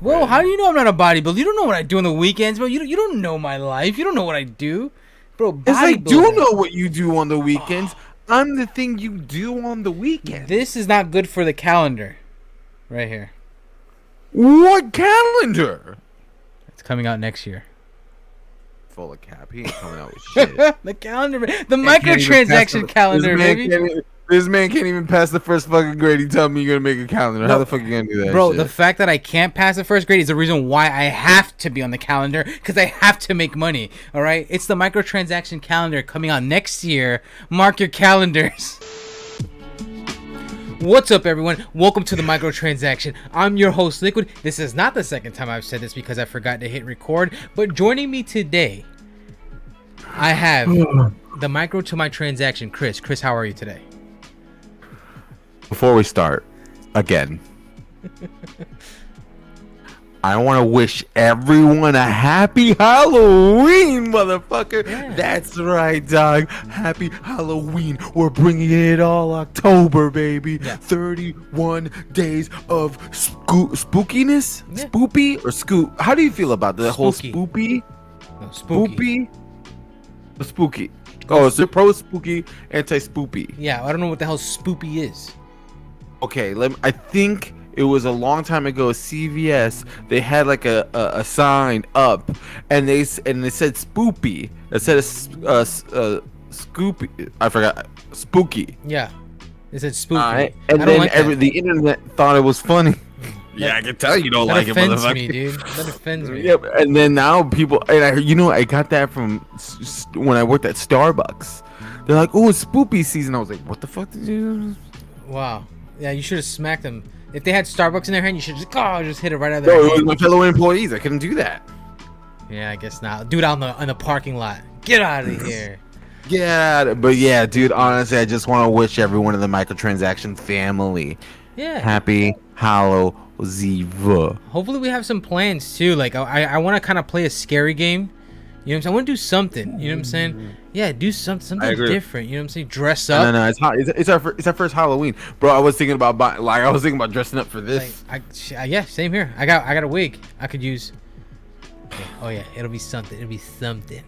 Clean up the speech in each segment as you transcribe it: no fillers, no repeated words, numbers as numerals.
Well, how do you know I'm not a bodybuilder? You don't know what I do on the weekends, bro. You don't know my life. You don't know what I do, bro. Yes, I do know what you do on the weekends. I'm the thing you do on the weekend. This is not good for the calendar, right here. What calendar? It's coming out next year. Full of cap. He ain't coming out with shit. The calendar, the microtransaction calendar, baby. This man can't even pass the first fucking grade. He tell me you're gonna make a calendar. How the fuck you gonna do that, bro? shit? The fact that I can't pass the first grade is the reason why I have to be on the calendar, because I have to make money. All right, it's the microtransaction calendar coming out next year. Mark your calendars. What's up, everyone? Welcome to the Microtransaction. I'm your host, Liquid. This is not the second time I've said this because I forgot to hit record. But joining me today, I have the micro to my transaction, Chris. Chris, how are you today? Before we start, again, I want to wish everyone a happy Halloween, motherfucker. Yeah. That's right, dog. Happy Halloween. We're bringing it all October, baby. Yeah. 31 days of spookiness? Yeah. Spoopy or scoop? How do you feel about the whole Spooky. spoopy? No, spooky. Spoopy? Spooky. Oh, it's a pro-spooky, anti-spoopy. Yeah, I don't know what the hell spoopy is. Okay, I think it was a long time ago. CVS, they had like a sign up, and they said spoopy. It said scoopy. I forgot. Spooky. Yeah, it said spooky. And then the internet thought it was funny. Yeah, I can tell you don't like it, offends motherfucker. me, dude. That offends me. Yep. And then now people, and I got that from when I worked at Starbucks. They're like, "Oh, it's spoopy season." I was like, "What the fuck did you?" Wow. Yeah, you should have smacked them. If they had Starbucks in their hand, you should just hit it right out of their No, hand. it was my fellow employees. I couldn't do that. Yeah, I guess not. Do it out in the parking lot. Get out of here. Yeah, but yeah, dude, honestly, I just want to wish everyone in the microtransaction family happy Halloween. Hopefully we have some plans too. Like I want to kind of play a scary game. You know what I'm saying? I want to do something. You know what I'm saying? Yeah, do something different. You know what I'm saying? Dress up. No, it's our first Halloween, bro. I was thinking about dressing up for this. Yeah, same here. I got a wig I could use. Okay. Oh yeah, it'll be something. It'll be something.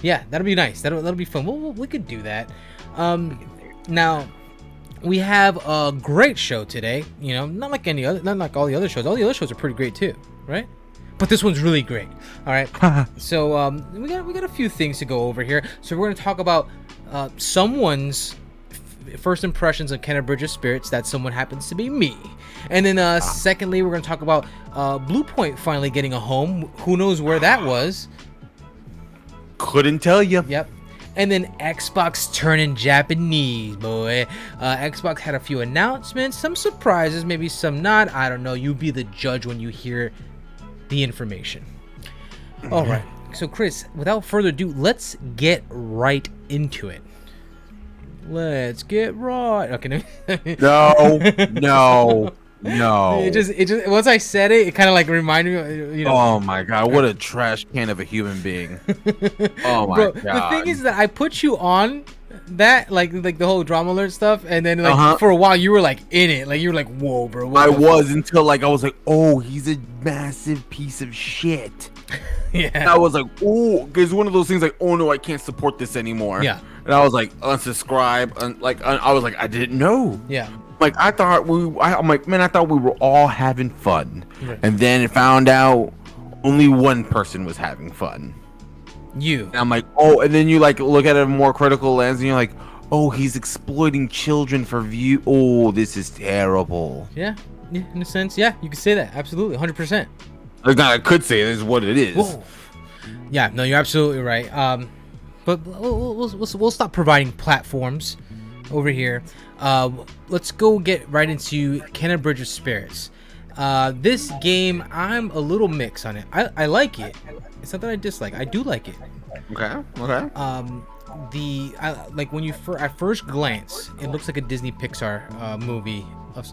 Yeah, that'll be nice. That'll be fun. We could do that. Now we have a great show today. You know, not like all the other shows. All the other shows are pretty great too, right? But this one's really great. All right. So we got a few things to go over here. So we're going to talk about someone's first impressions of Kenneth Bridges Spirits. That someone happens to be me. And then secondly, we're going to talk about Blue Point finally getting a home. Who knows where that was? Couldn't tell you. Yep. And then Xbox turning Japanese, boy. Xbox had a few announcements, some surprises, maybe some not. I don't know. You be the judge when you hear the information. All right. So, Chris, without further ado, let's get right into it. Let's get right. Okay. No. It just once I said it, it kind of like reminded me. Oh my god, what a trash can of a human being. Oh my god. The thing is that I put you on that like the whole drama alert stuff, and then for a while you were like in it, like you were like, whoa, bro. I was until I was like, oh, he's a massive piece of shit. Yeah. And I was like, oh, because one of those things like, oh no, I can't support this anymore. Yeah. And I was like, unsubscribe, I was like, I didn't know. Yeah. Like I thought I thought we were all having fun, right. And then it found out only one person was having fun. You. And I'm like, oh, and then you like look at it a more critical lens, and you're like, oh, he's exploiting children for view. Oh, this is terrible. Yeah, in a sense, yeah, you could say that absolutely, 100%. I could say this is what it is. Whoa. Yeah, no, you're absolutely right. But we'll stop providing platforms over here. Let's go get right into Kenneth Bridges Spirits. This game, I'm a little mixed on it. I like it. It's not that I dislike. I do like it. Okay. Like when at first glance, it looks like a Disney Pixar movie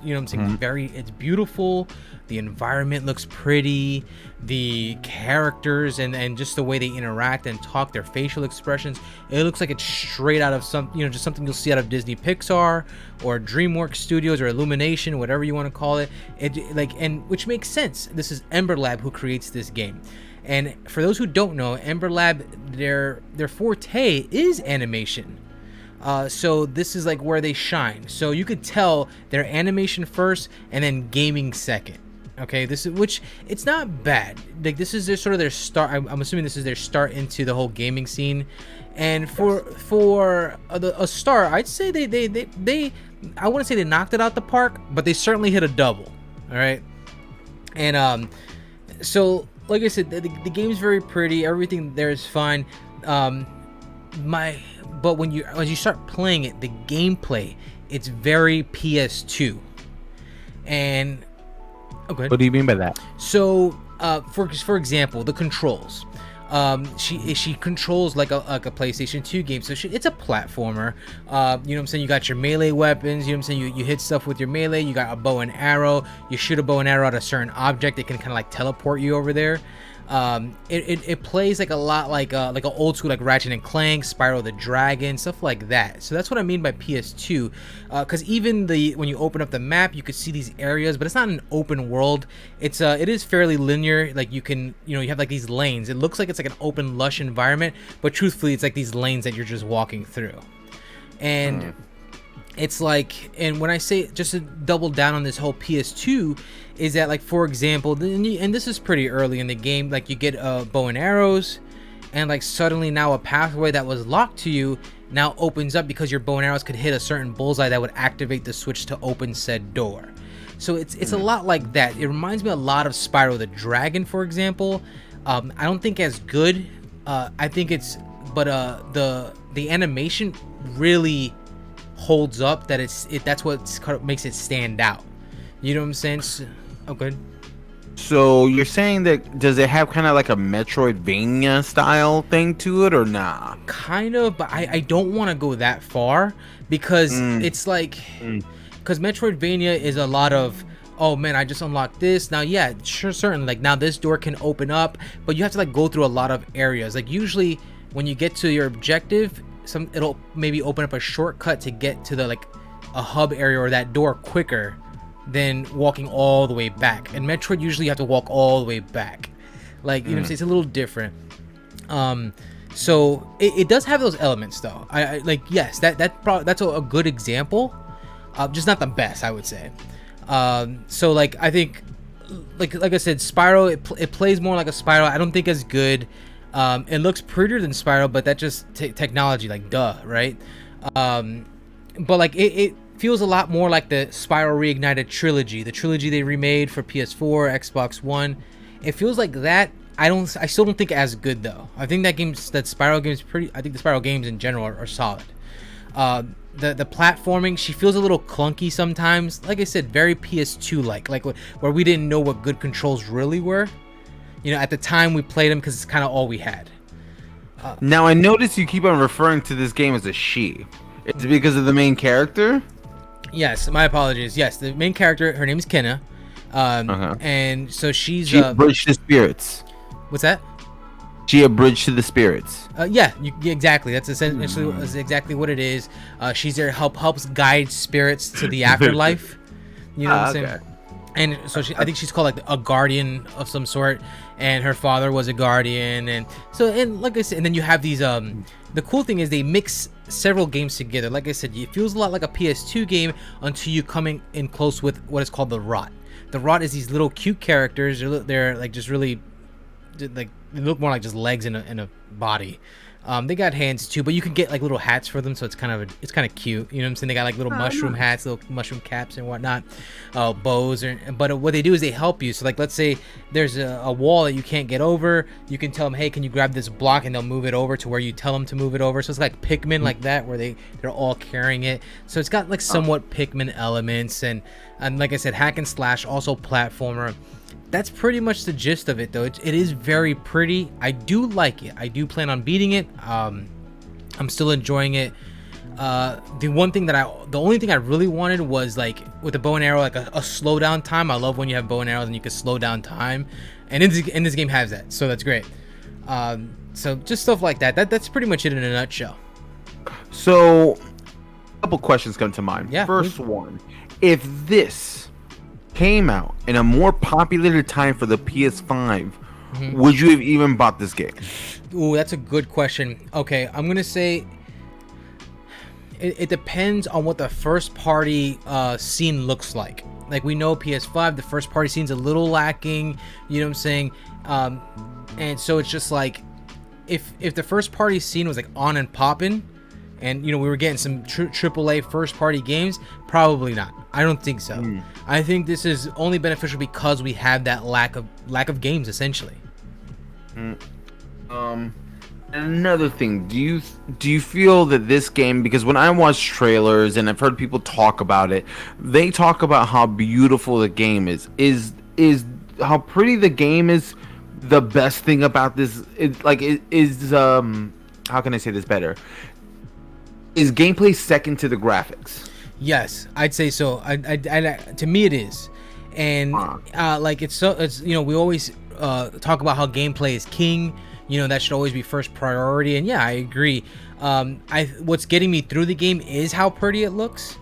you know what I'm saying? It's beautiful. The environment looks pretty. The characters and just the way they interact and talk, their facial expressions, it looks like it's straight out of just something you'll see out of Disney Pixar or DreamWorks Studios or Illumination, whatever you want to call it. And which makes sense. This is Ember Lab who creates this game. And for those who don't know, Ember Lab, their forte is animation. So this is like where they shine. So you could tell their animation first and then gaming second. Okay, which it's not bad. Like this is their start. I'm assuming this is their start into the whole gaming scene. And for a start, I'd say they I wouldn't say they knocked it out the park, but they certainly hit a double. All right, and so like I said, the game's very pretty. Everything there is fine. But when you start playing it, the gameplay, it's very PS2. And okay. What do you mean by that? So, for example, the controls. She controls like a PlayStation 2 game, so it's a platformer. You know what I'm saying? You got your melee weapons. You know what I'm saying? You hit stuff with your melee. You got a bow and arrow. You shoot a bow and arrow at a certain object. It can kind of like teleport you over there. It plays like a lot like an old school like Ratchet and Clank, Spyro the Dragon, stuff like that. So that's what I mean by PS2. Because even when you open up the map, you could see these areas, but it's not an open world. It is fairly linear. Like you have like these lanes. It looks like it's like an open, lush environment, but truthfully, it's like these lanes that you're just walking through. And it's like, and when I say, just to double down on this whole PS2, is that like, for example, and this is pretty early in the game, like you get bow and arrows, and like suddenly now a pathway that was locked to you now opens up because your bow and arrows could hit a certain bullseye that would activate the switch to open said door. So it's a lot like that. It reminds me a lot of Spyro the Dragon, for example. I don't think as good. I think the animation really holds up. That's what makes it stand out. You know what I'm saying? Okay. So you're saying that, does it have kind of like a Metroidvania style thing to it, or nah? Kind of, but I don't want to go that far because it's like, because Metroidvania is a lot of, oh man, I just unlocked this. Now, yeah, sure, certainly, like now this door can open up, but you have to like go through a lot of areas. Like usually when you get to your objective, it'll maybe open up a shortcut to get to a hub area or that door quicker than walking all the way back. And Metroid, usually you have to walk all the way back. Like, you know what I'm saying? It's a little different. So it does have those elements though. I like, yes, that's a good example. Just not the best, I would say. So like, I think like I said, Spyro, it plays more like a Spyro. I don't think as good. It looks prettier than Spyro, but that just technology, like duh, right? But like it feels a lot more like the Spyro Reignited trilogy, the trilogy they remade for PS4, Xbox One. It feels like that. I still don't think as good though. I think that Spyro game is pretty. I think the Spyro games in general are solid. The platforming, she feels a little clunky sometimes. Like I said, very PS2 like where we didn't know what good controls really were. You know, at the time we played them because it's kind of all we had. Now I notice you keep on referring to this game as a she. Is it because of the main character? Yes, my apologies. Yes, the main character, her name is Kenna, and so she's a bridge to spirits. What's that? She a bridge to the spirits. Yeah, exactly. That's essentially that's exactly what it is. She's there helps guide spirits to the afterlife. You know what I'm saying? And so I think she's called like a guardian of some sort, and her father was a guardian, and like I said, and then you have these. The cool thing is they mix several games together. Like I said, it feels a lot like a PS2 game until you come in close with what is called the Rot. The Rot is these little cute characters. They're like just really, like they look more like just legs in a body. They got hands too, but you can get like little hats for them, so it's kind of cute. You know what I'm saying? They got like little mushroom hats, little mushroom caps and whatnot, bows. But what they do is they help you. So like, let's say there's a wall that you can't get over, you can tell them, hey, can you grab this block, and they'll move it over to where you tell them to move it over. So it's like Pikmin like that, where they're all carrying it. So it's got like somewhat Pikmin elements, and like I said, hack and slash, also platformer. That's pretty much the gist of it, though. It is very pretty. I do like it. I do plan on beating it. I'm still enjoying it. The only thing I really wanted was like with the bow and arrow, like a slowdown time. I love when you have bow and arrows and you can slow down time, and in this game has that, so that's great. So just stuff like that. That's pretty much it in a nutshell. So, a couple questions come to mind. Yeah, First one, if this came out in a more populated time for the PS5, would you have even bought this game? Ooh, that's a good question. Okay, I'm gonna say it depends on what the first party scene looks like. Like we know PS5, the first party scene's a little lacking. You know what I'm saying? And so it's just like if the first party scene was like on and popping, and we were getting some AAA first party games, probably not. I don't think so. I think this is only beneficial because we have that lack of games essentially. Another thing, do you feel that this game, because when I watch trailers and I've heard people talk about it, they talk about how beautiful the game is how pretty the game is. The best thing about this is how can I say this better? Is gameplay second to the graphics? Yes, I'd say so. I to me it is, and like it's we always talk about how gameplay is king. That should always be first priority, and yeah, I agree. What's getting me through the game is how pretty it looks.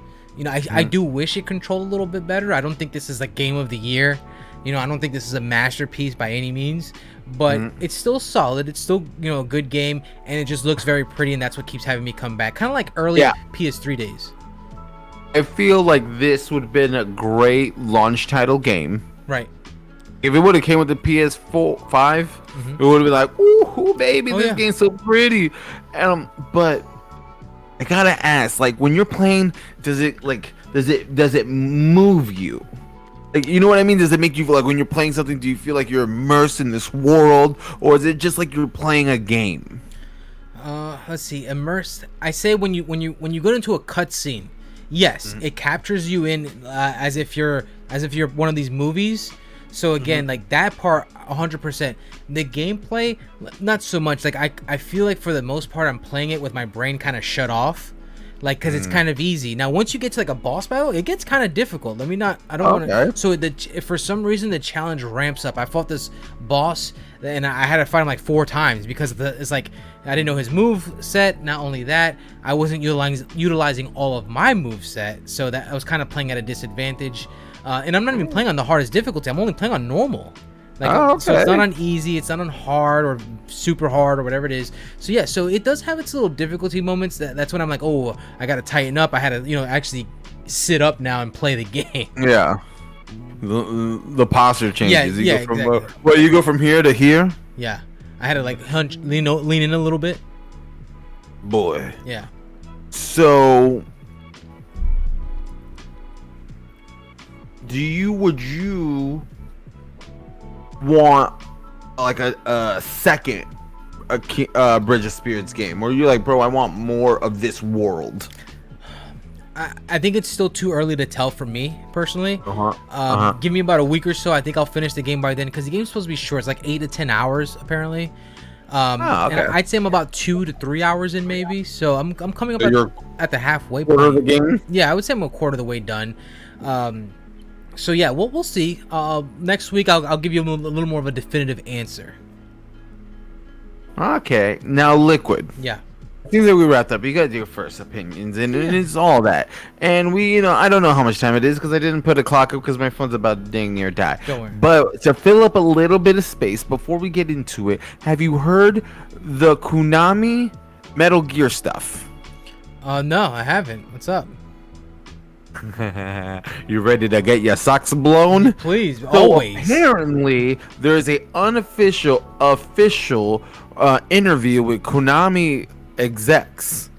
I do wish it controlled a little bit better. I don't think this is like game of the year. I don't think this is a masterpiece by any means, but it's still solid. It's still, a good game, and it just looks very pretty, and that's what keeps having me come back. Kind of like early PS3 days. I feel like this would have been a great launch title game. Right. If it would have came with the PS5, it would have been like, ooh, baby, this game's so pretty. But I gotta ask, like, when you're playing, does it move you? Like, you know what I mean? Does it make you feel like when you're playing something, do you feel like you're immersed in this world, or is it just like you're playing a game? Let's see, immersed. I say when you go into a cutscene, yes, it captures you in as if you're one of these movies. So again, like that part, 100%. The gameplay, not so much. Like I feel like for the most part, I'm playing it with my brain kind of shut off. Like, because it's kind of easy. Now, once you get to like a boss battle, it gets kind of difficult. I don't want to. So if for some reason the challenge ramps up. I fought this boss and I had to fight him like 4 times because it's like I didn't know his move set. Not only that, I wasn't utilizing all of my move set, so that I was kind of playing at a disadvantage. And I'm not even playing on the hardest difficulty. I'm only playing on normal. So it's not on easy, it's not on hard or super hard or whatever it is. So yeah, so it does have its little difficulty moments. That's when I'm like, oh, I gotta tighten up. I had to, actually sit up now and play the game. Yeah, the posture changes. Yeah, you go from you go from here to here. Yeah, I had to like lean in a little bit. Boy. Yeah. So, would you want like a second Bridge of Spirits game, or you're like, bro, I want more of this world? I think it's still too early to tell for me personally. Give me about a week or so. I think I'll finish the game by then, because the game's supposed to be short. It's like 8 to 10 hours apparently. And I'd say I'm about 2 to 3 hours in maybe. So I'm coming up at the halfway point. Quarter of the game? Yeah, I would say I'm a quarter of the way done. So yeah, we'll see. Next week I'll give you a little more of a definitive answer. Okay, now Liquid. Yeah. I think that we wrapped up. You got your first opinions, and it's all that. And we, I don't know how much time it is because I didn't put a clock up because my phone's about to dang near die. Don't worry. But to fill up a little bit of space before we get into it, have you heard the Konami Metal Gear stuff? No, I haven't. What's up? You ready to get your socks blown? Please, so always. Apparently, there is a official interview with Konami execs.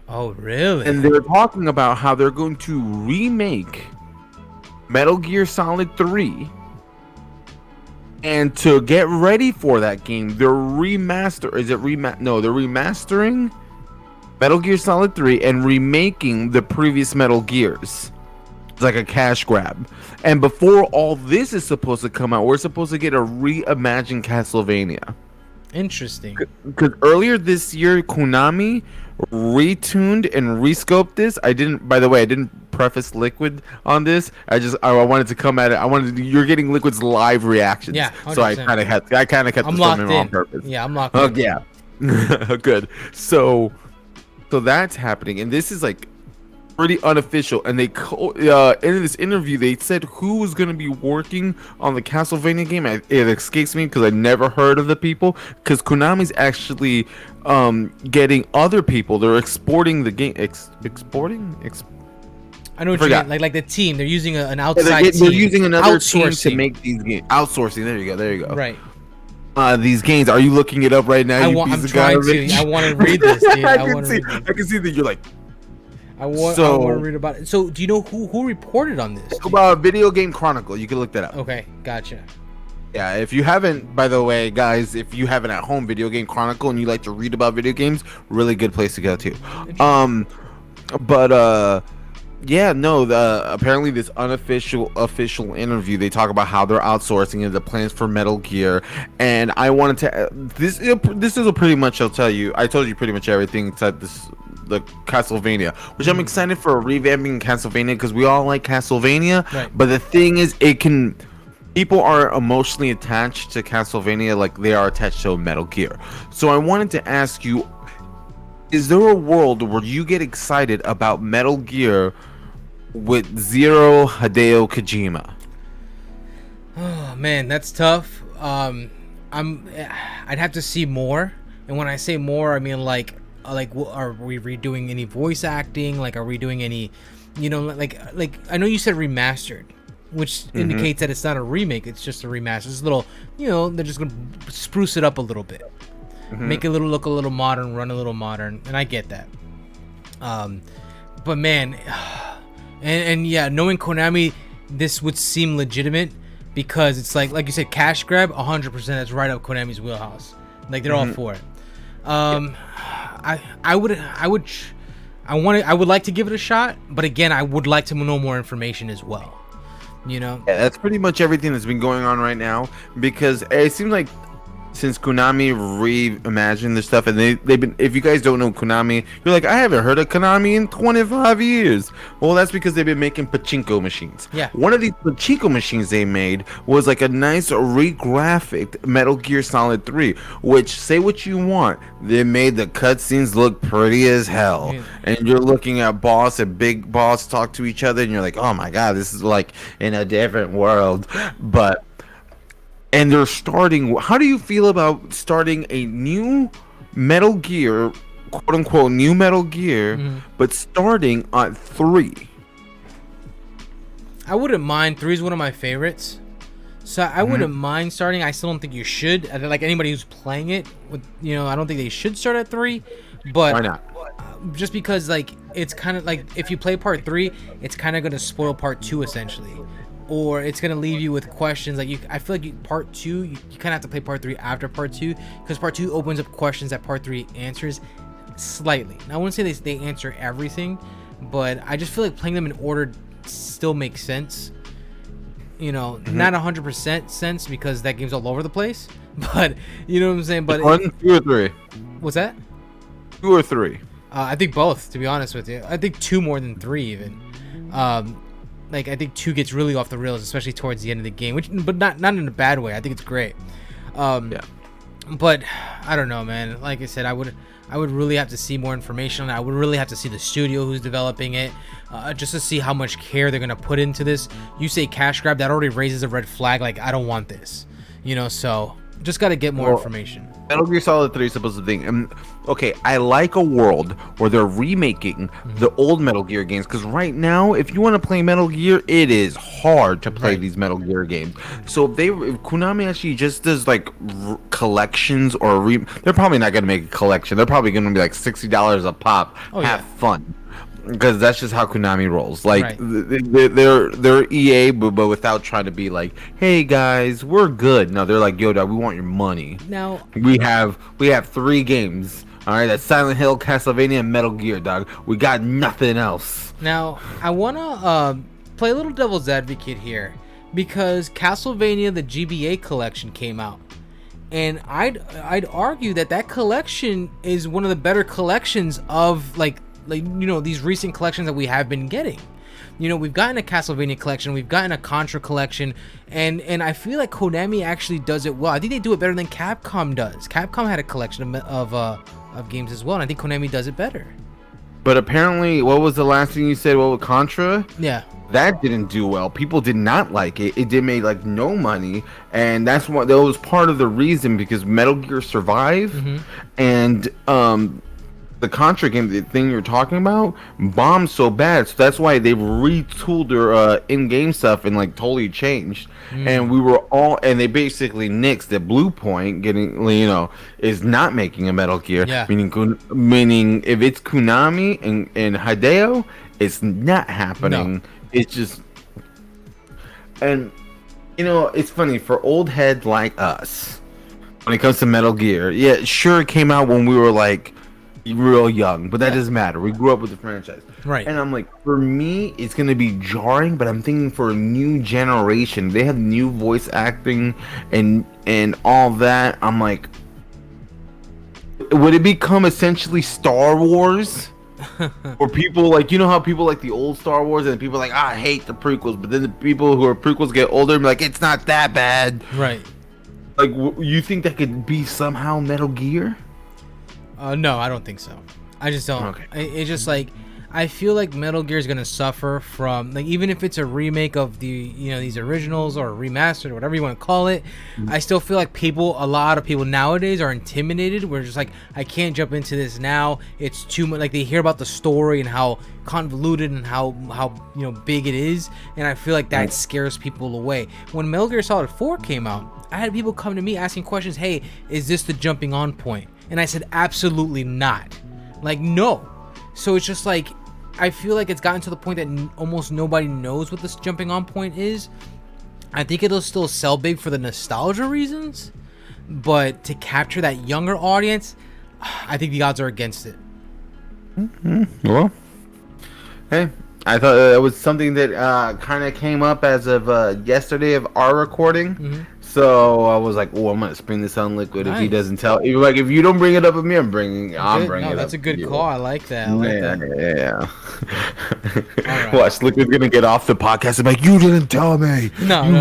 Oh, really? And they're talking about how they're going to remake Metal Gear Solid 3. And to get ready for that game, they're remastering Metal Gear Solid 3 and remaking the previous Metal Gears. It's like a cash grab. And before all this is supposed to come out, we're supposed to get a reimagined Castlevania. Interesting. Because earlier this year, Konami retuned and rescoped this. I didn't. By the way, I didn't preface Liquid on this. I wanted to come at it. You're getting Liquid's live reactions. Yeah, so I 100%. kind of kept I'm this locked from him in. on purpose. Yeah, I'm locked in. Yeah. Good. So that's happening, and this is like pretty unofficial. And in this interview, they said who was going to be working on the Castlevania game. It escapes me because I never heard of the people. Because Konami's actually getting other people. They're exporting the game. Exporting. I know what you mean. Like the team, they're using an outside team. They're using another team to make these games. Outsourcing. There you go. Right. These games. Are you looking it up right now? I'm trying to. I want to read this, dude. I can see that you're like. I want to read about it. So, do you know who reported on this? About Video Game Chronicle. You can look that up. Okay, gotcha. Yeah, if you haven't, by the way, guys, if you haven't at home, Video Game Chronicle, and you like to read about video games, really good place to go to. Yeah, no. Apparently this official interview, they talk about how they're outsourcing and the plans for Metal Gear. And I wanted to. This is a pretty much. I told you pretty much everything except the Castlevania, which I'm excited for revamping Castlevania because we all like Castlevania. Right. But the thing is, people are emotionally attached to Castlevania like they are attached to Metal Gear. So I wanted to ask you, is there a world where you get excited about Metal Gear with Zero Hideo Kojima? Oh man, that's tough. I'd have to see more, and when I say more, I mean like are we redoing any voice acting? Like, are we doing any, like I know you said remastered, which indicates that it's not a remake, it's just a remaster. It's a little, they're just gonna spruce it up a little bit, make it look a little modern, run a little modern, and I get that. But man, and yeah, knowing Konami, this would seem legitimate because it's like you said, cash grab, 100%. That's right up Konami's wheelhouse. Like they're all for it. I would like to give it a shot, but again, I would like to know more information as well. Yeah, that's pretty much everything that's been going on right now, because it seems like since Konami reimagined this stuff, and they've been, if you guys don't know Konami, you're like, I haven't heard of Konami in 25 years. Well, that's because they've been making pachinko machines. Yeah. One of these pachinko machines they made was like a nice re-graphic Metal Gear Solid 3, which, say what you want, they made the cutscenes look pretty as hell. Yeah. And you're looking at boss and big boss talk to each other, and you're like, oh my god, this is like in a different world. And they're starting. How do you feel about starting a new Metal Gear, quote unquote, new Metal Gear, but starting at 3? I wouldn't mind. 3 is one of my favorites, so I wouldn't mind starting. I still don't think you should. Like anybody who's playing it, I don't think they should start at 3. But why not? Just because, like, it's kind of like if you play part 3, it's kind of gonna spoil part 2 essentially. Or it's gonna leave you with questions. Like I feel like part 2, you kind of have to play part 3 after part 2, because part 2 opens up questions that part 3 answers slightly. Now, I wouldn't say they answer everything, but I just feel like playing them in order still makes sense. Not 100% sense because that game's all over the place. But you know what I'm saying. But 1, 2, or 3. What's that? 2 or 3? I think both. To be honest with you, I think 2 more than 3 even. Like I think 2 gets really off the rails, especially towards the end of the game, but not in a bad way. I think it's great. Yeah. But I don't know, man. Like I said, I would really have to see more information on it. I would really have to see the studio who's developing it, just to see how much care they're gonna put into this. You say cash grab, that already raises a red flag. Like I don't want this, So just got to get more information. Metal Gear Solid 3 is supposed to think. Okay, I like a world where they're remaking the old Metal Gear games, because right now, if you want to play Metal Gear, it is hard to play these Metal Gear games. So if Konami actually just does like collections or they're probably not gonna make a collection. They're probably gonna be like $60 a pop. Have fun. Because that's just how Konami rolls. Like they're EA, but without trying to be like, "Hey guys, we're good." No, they're like, "Yo, dog, we want your money." Now we have 3 games. All right, that's Silent Hill, Castlevania, and Metal Gear, dog. We got nothing else. Now I wanna play a little devil's advocate here, because Castlevania the GBA collection came out, And I'd argue that collection is one of the better collections of like these recent collections that we have been getting. We've gotten a Castlevania collection, we've gotten a Contra collection, and I feel like Konami actually does it well. I think they do it better than Capcom does. Capcom had a collection of games as well, and I think Konami does it better. But apparently, what was the last thing you said? What was Contra? Yeah. That didn't do well. People did not like it. It did make like no money, and that was part of the reason, because Metal Gear Survive and the Contra game, the thing you're talking about, bombed so bad. So that's why they retooled their in-game stuff and like totally changed. And we were all, and they basically nixed that Blue Point is not making a Metal Gear. Yeah. Meaning if it's Konami and Hideo, it's not happening. No. It's just, and it's funny for old heads like us when it comes to Metal Gear. Yeah, sure, it came out when we were like real young, but that doesn't matter. We grew up with the franchise, right? And I'm like, for me, it's gonna be jarring, but I'm thinking for a new generation, they have new voice acting and all that. I'm like, would it become essentially Star Wars? Or people like, how people like the old Star Wars, and people are like, I hate the prequels, but then the people who are prequels get older and be like, it's not that bad, right? Like, you think that could be somehow Metal Gear? No, I don't think so. I just don't. Okay. It's just like, I feel like Metal Gear is gonna suffer from, like, even if it's a remake of the these originals or remastered or whatever you want to call it, I still feel like a lot of people nowadays are intimidated. We're just like, I can't jump into this now. It's too much. Like, they hear about the story and how convoluted and how big it is, and I feel like that scares people away. When Metal Gear Solid 4 came out, I had people come to me asking questions. Hey, is this the jumping on point? And I said, absolutely not. Like, no. So it's just like, I feel like it's gotten to the point that almost nobody knows what this jumping on point is. I think it'll still sell big for the nostalgia reasons, but to capture that younger audience, I think the odds are against it. Well, hey, I thought it was something that kind of came up as of yesterday of our recording. So I was like, "Oh, I'm gonna spring this on Liquid." Nice. If he doesn't tell, if you don't bring it up with me, I'm bringing it up. That's a good call. I like that. Yeah. Right. Watch, Liquid's gonna get off the podcast and be like, "You didn't tell me." No. I'm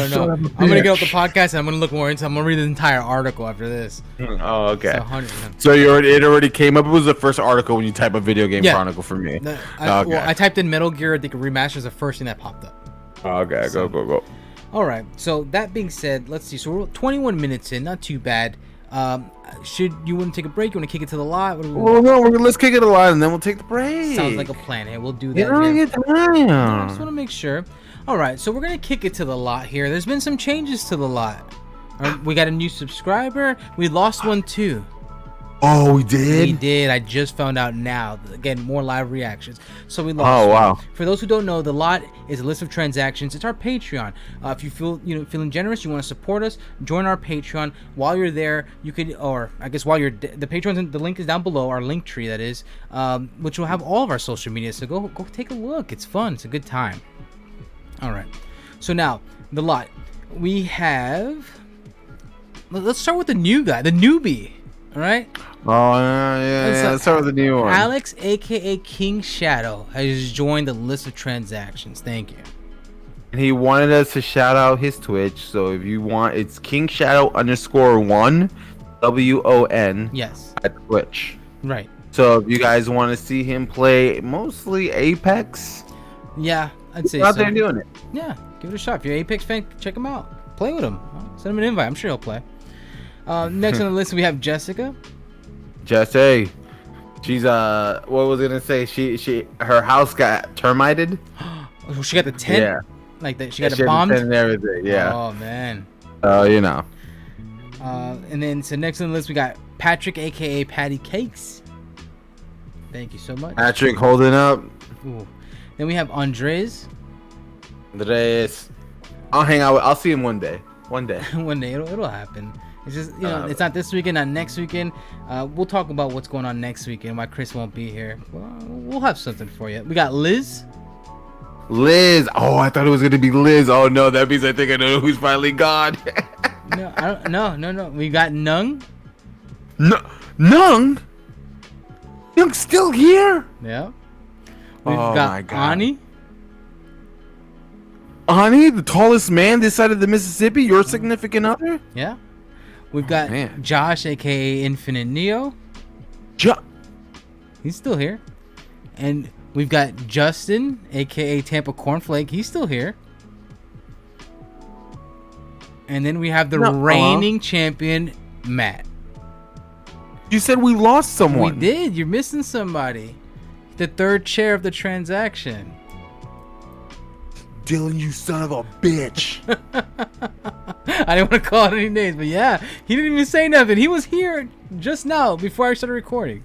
gonna get off the podcast and I'm gonna look more into. I'm gonna read the entire article after this. Oh, okay. So it already came up. It was the first article when you type a video game chronicle for me. I typed in Metal Gear. I think Remaster is the first thing that popped up. Okay, go. All right. So that being said, let's see. So we're 21 minutes in. Not too bad. Should you want to take a break? You want to kick it to the lot? Let's kick it to the lot and then we'll take the break. Sounds like a plan. Hey, we'll do that. I just want to make sure. All right. So we're gonna kick it to the lot here. There's been some changes to the lot. We got a new subscriber. We lost one too. Oh, we did? We did. I just found out now. Again, more live reactions. So we lost. Oh, wow. For those who don't know, the lot is a list of transactions. It's our Patreon. If you feel feeling generous, you want to support us, join our Patreon. While you're there, you could, or I guess while you're the Patreon, the link is down below, our link tree that is, which will have all of our social media. So go take a look. It's fun. It's a good time. All right. So now the lot we have. Let's start with the new guy, the newbie. All right. Oh yeah. Let's start with the new one. Alex, aka King Shadow, has joined the list of transactions. Thank you. And he wanted us to shout out his Twitch. So if you want, it's King Shadow _1 WON. Yes. At Twitch. Right. So if you guys want to see him play mostly Apex, yeah, I'd say out there doing it. Yeah, give it a shot. If you're an Apex fan, check him out. Play with him. Send him an invite. I'm sure he'll play. Next on the list we have Jessica. Jesse, she's what was I gonna say? Her house got termited. Oh, she got the tent. Yeah, like that. She got it bombed. And everything. Yeah. Oh man. And then so next on the list we got Patrick, aka Patty Cakes. Thank you so much. Patrick holding up. Ooh. Then we have Andres. I'll hang out. I'll see him one day. One day it'll happen. It's just it's not this weekend, not next weekend. We'll talk about what's going on next weekend. Why Chris won't be here. We'll have something for you. We got Liz. Oh, I thought it was gonna be Liz. Oh no, that means I think I know who's finally gone. No, I don't. No. We got Nung. No, Nung. Nung's still here. Yeah. We've Oh got my God. Ani. Ani, the tallest man this side of the Mississippi, your significant other? Yeah. We've got man. Josh, aka Infinite Neo. He's still here. And we've got Justin, aka Tampa Cornflake. He's still here. And then we have the reigning champion, Matt. You said we lost someone. We did. You're missing somebody. The third chair of the transaction. Dylan, you son of a bitch. I didn't want to call it any names, but yeah, he didn't even say nothing. He was here just now before I started recording.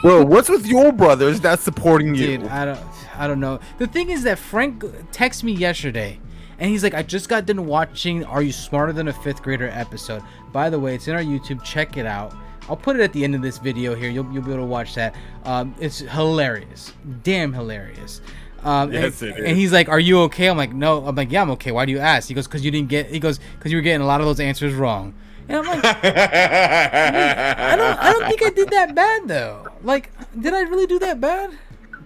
Well, what's with your brothers not supporting you? Dude, I don't know. The thing is that Frank texted me yesterday, and he's like, I just got done watching Are You Smarter Than a Fifth Grader episode. By the way, it's in our YouTube. Check it out. I'll put it at the end of this video here. You'll be able to watch that. It's hilarious. Damn hilarious. Yes, it is. And he's like, are you okay? I'm like, no. I'm like, yeah, I'm okay. Why do you ask? He goes, because you were getting a lot of those answers wrong. And I'm like, I don't think I did that bad though. Like, did I really do that bad?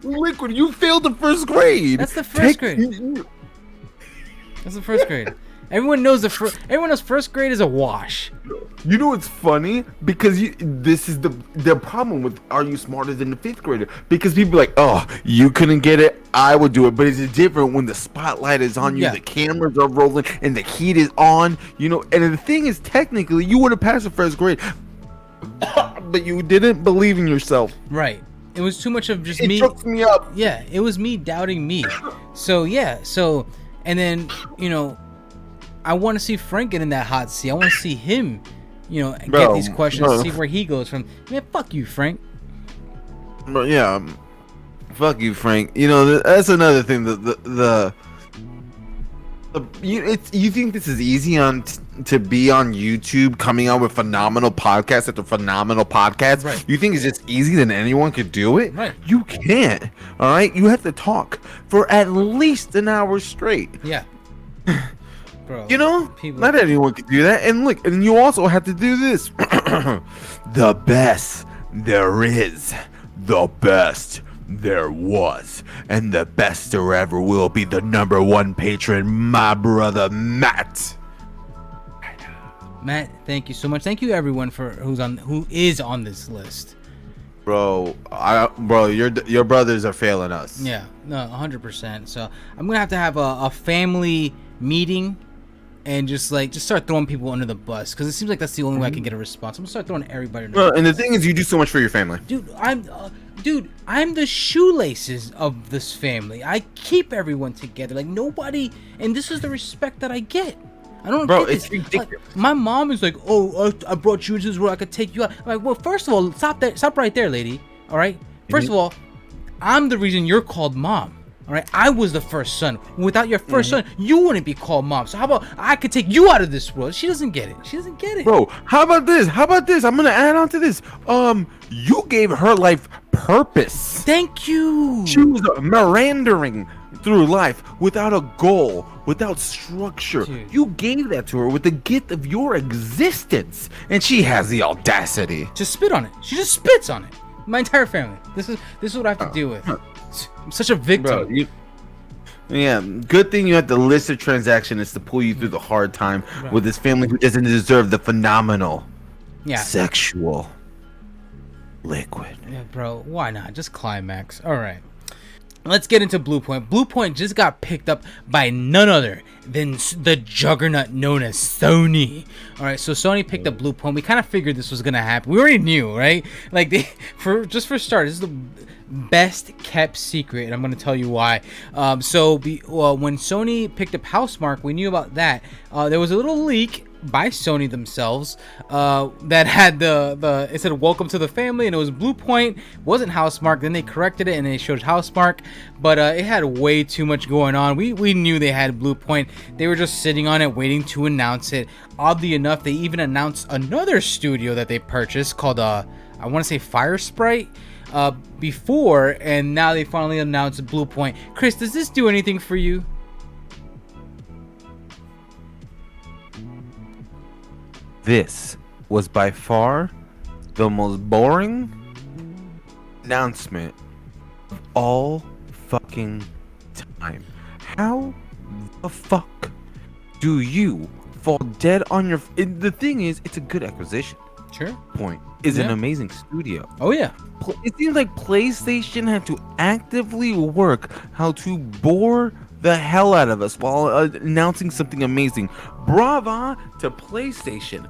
Liquid, you failed the first grade. That's the first grade. That's the first grade. Everyone knows first grade is a wash. You know what's funny? Because this is the problem with Are You Smarter Than the Fifth Grader? Because people are like, oh, you couldn't get it, I would do it. But it's different when the spotlight is on you, Yeah. the cameras are rolling, and the heat is on. You know, and the thing is, technically, you would have passed the first grade, but you didn't believe in yourself. Right. It was too much of just It me. took me up. Yeah, it was me doubting me. So yeah, and then I want to see Frank get in that hot seat. I want to see him, get these questions, see where he goes from. Man, fuck you, Frank. But yeah, fuck you, Frank. You know, that's another thing. You think this is easy to be on YouTube, coming out with phenomenal podcast after phenomenal podcast? Right. You think it's just easy that anyone could do it? Right. You can't. All right. You have to talk for at least an hour straight. Yeah. Bro, You know, people- not anyone can do that. And look, and you also have to do this. The best there is, the best there was, and the best there ever will be. The #1 patron, my brother Matt. Matt, thank you so much. Thank you everyone who is on this list. Bro, your brothers are failing us. Yeah, no, 100%. So I'm gonna have a family meeting. And just start throwing people under the bus, because it seems like that's the only way I can get a response. I'm gonna start throwing everybody under the bus. And the thing is, you do so much for your family. Dude, I'm the shoelaces of this family. I keep everyone together. Like, nobody, and this is the respect that I get. I don't get it's this. ridiculous. Like, my mom is like, oh, I brought you into this world, I could take you out. I'm like, well, first of all, stop right there, lady. All right. First of all, I'm the reason you're called mom. All right, I was the first son. Without your first son, you wouldn't be called mom. So how about I could take you out of this world? She doesn't get it. Bro, how about this? I'm gonna add on to this. You gave her life purpose. Thank you. She was meandering through life without a goal, without structure. Dude. You gave that to her with the gift of your existence, and she has the audacity. Just spit on it. She just spits on it. My entire family. This is what I have to deal with. I'm such a victim. Yeah, good thing you had the list of transactions to pull you through the hard time with this family who doesn't deserve the phenomenal, sexual liquid. Yeah, bro, why not? Just climax. All right. Let's get into Blue Point. Blue Point just got picked up by none other than the juggernaut known as Sony. All right, so Sony picked up Blue Point. We kind of figured this was gonna happen. We already knew, right? Like, for starters, this is the best kept secret, and I'm going to tell you why. When Sony picked up Housemarque, we knew about that. There was a little leak by Sony themselves that had it said welcome to the family, and it was Blue Point. It wasn't Housemarque. Then they corrected it and they showed Housemarque, but it had way too much going on. We knew they had Blue Point. They were just sitting on it waiting to announce it. Oddly enough, they even announced another studio that they purchased called I want to say Fire Sprite before, and now they finally announced Blue Point. Chris, does this do anything for you? this was by far the most boring announcement of all fucking time. How the fuck do you fall dead on your... The thing is, it's a good acquisition. Sure. Point is an amazing studio. Oh yeah. It seems like PlayStation had to actively work how to bore the hell out of us while announcing something amazing. Brava to PlayStation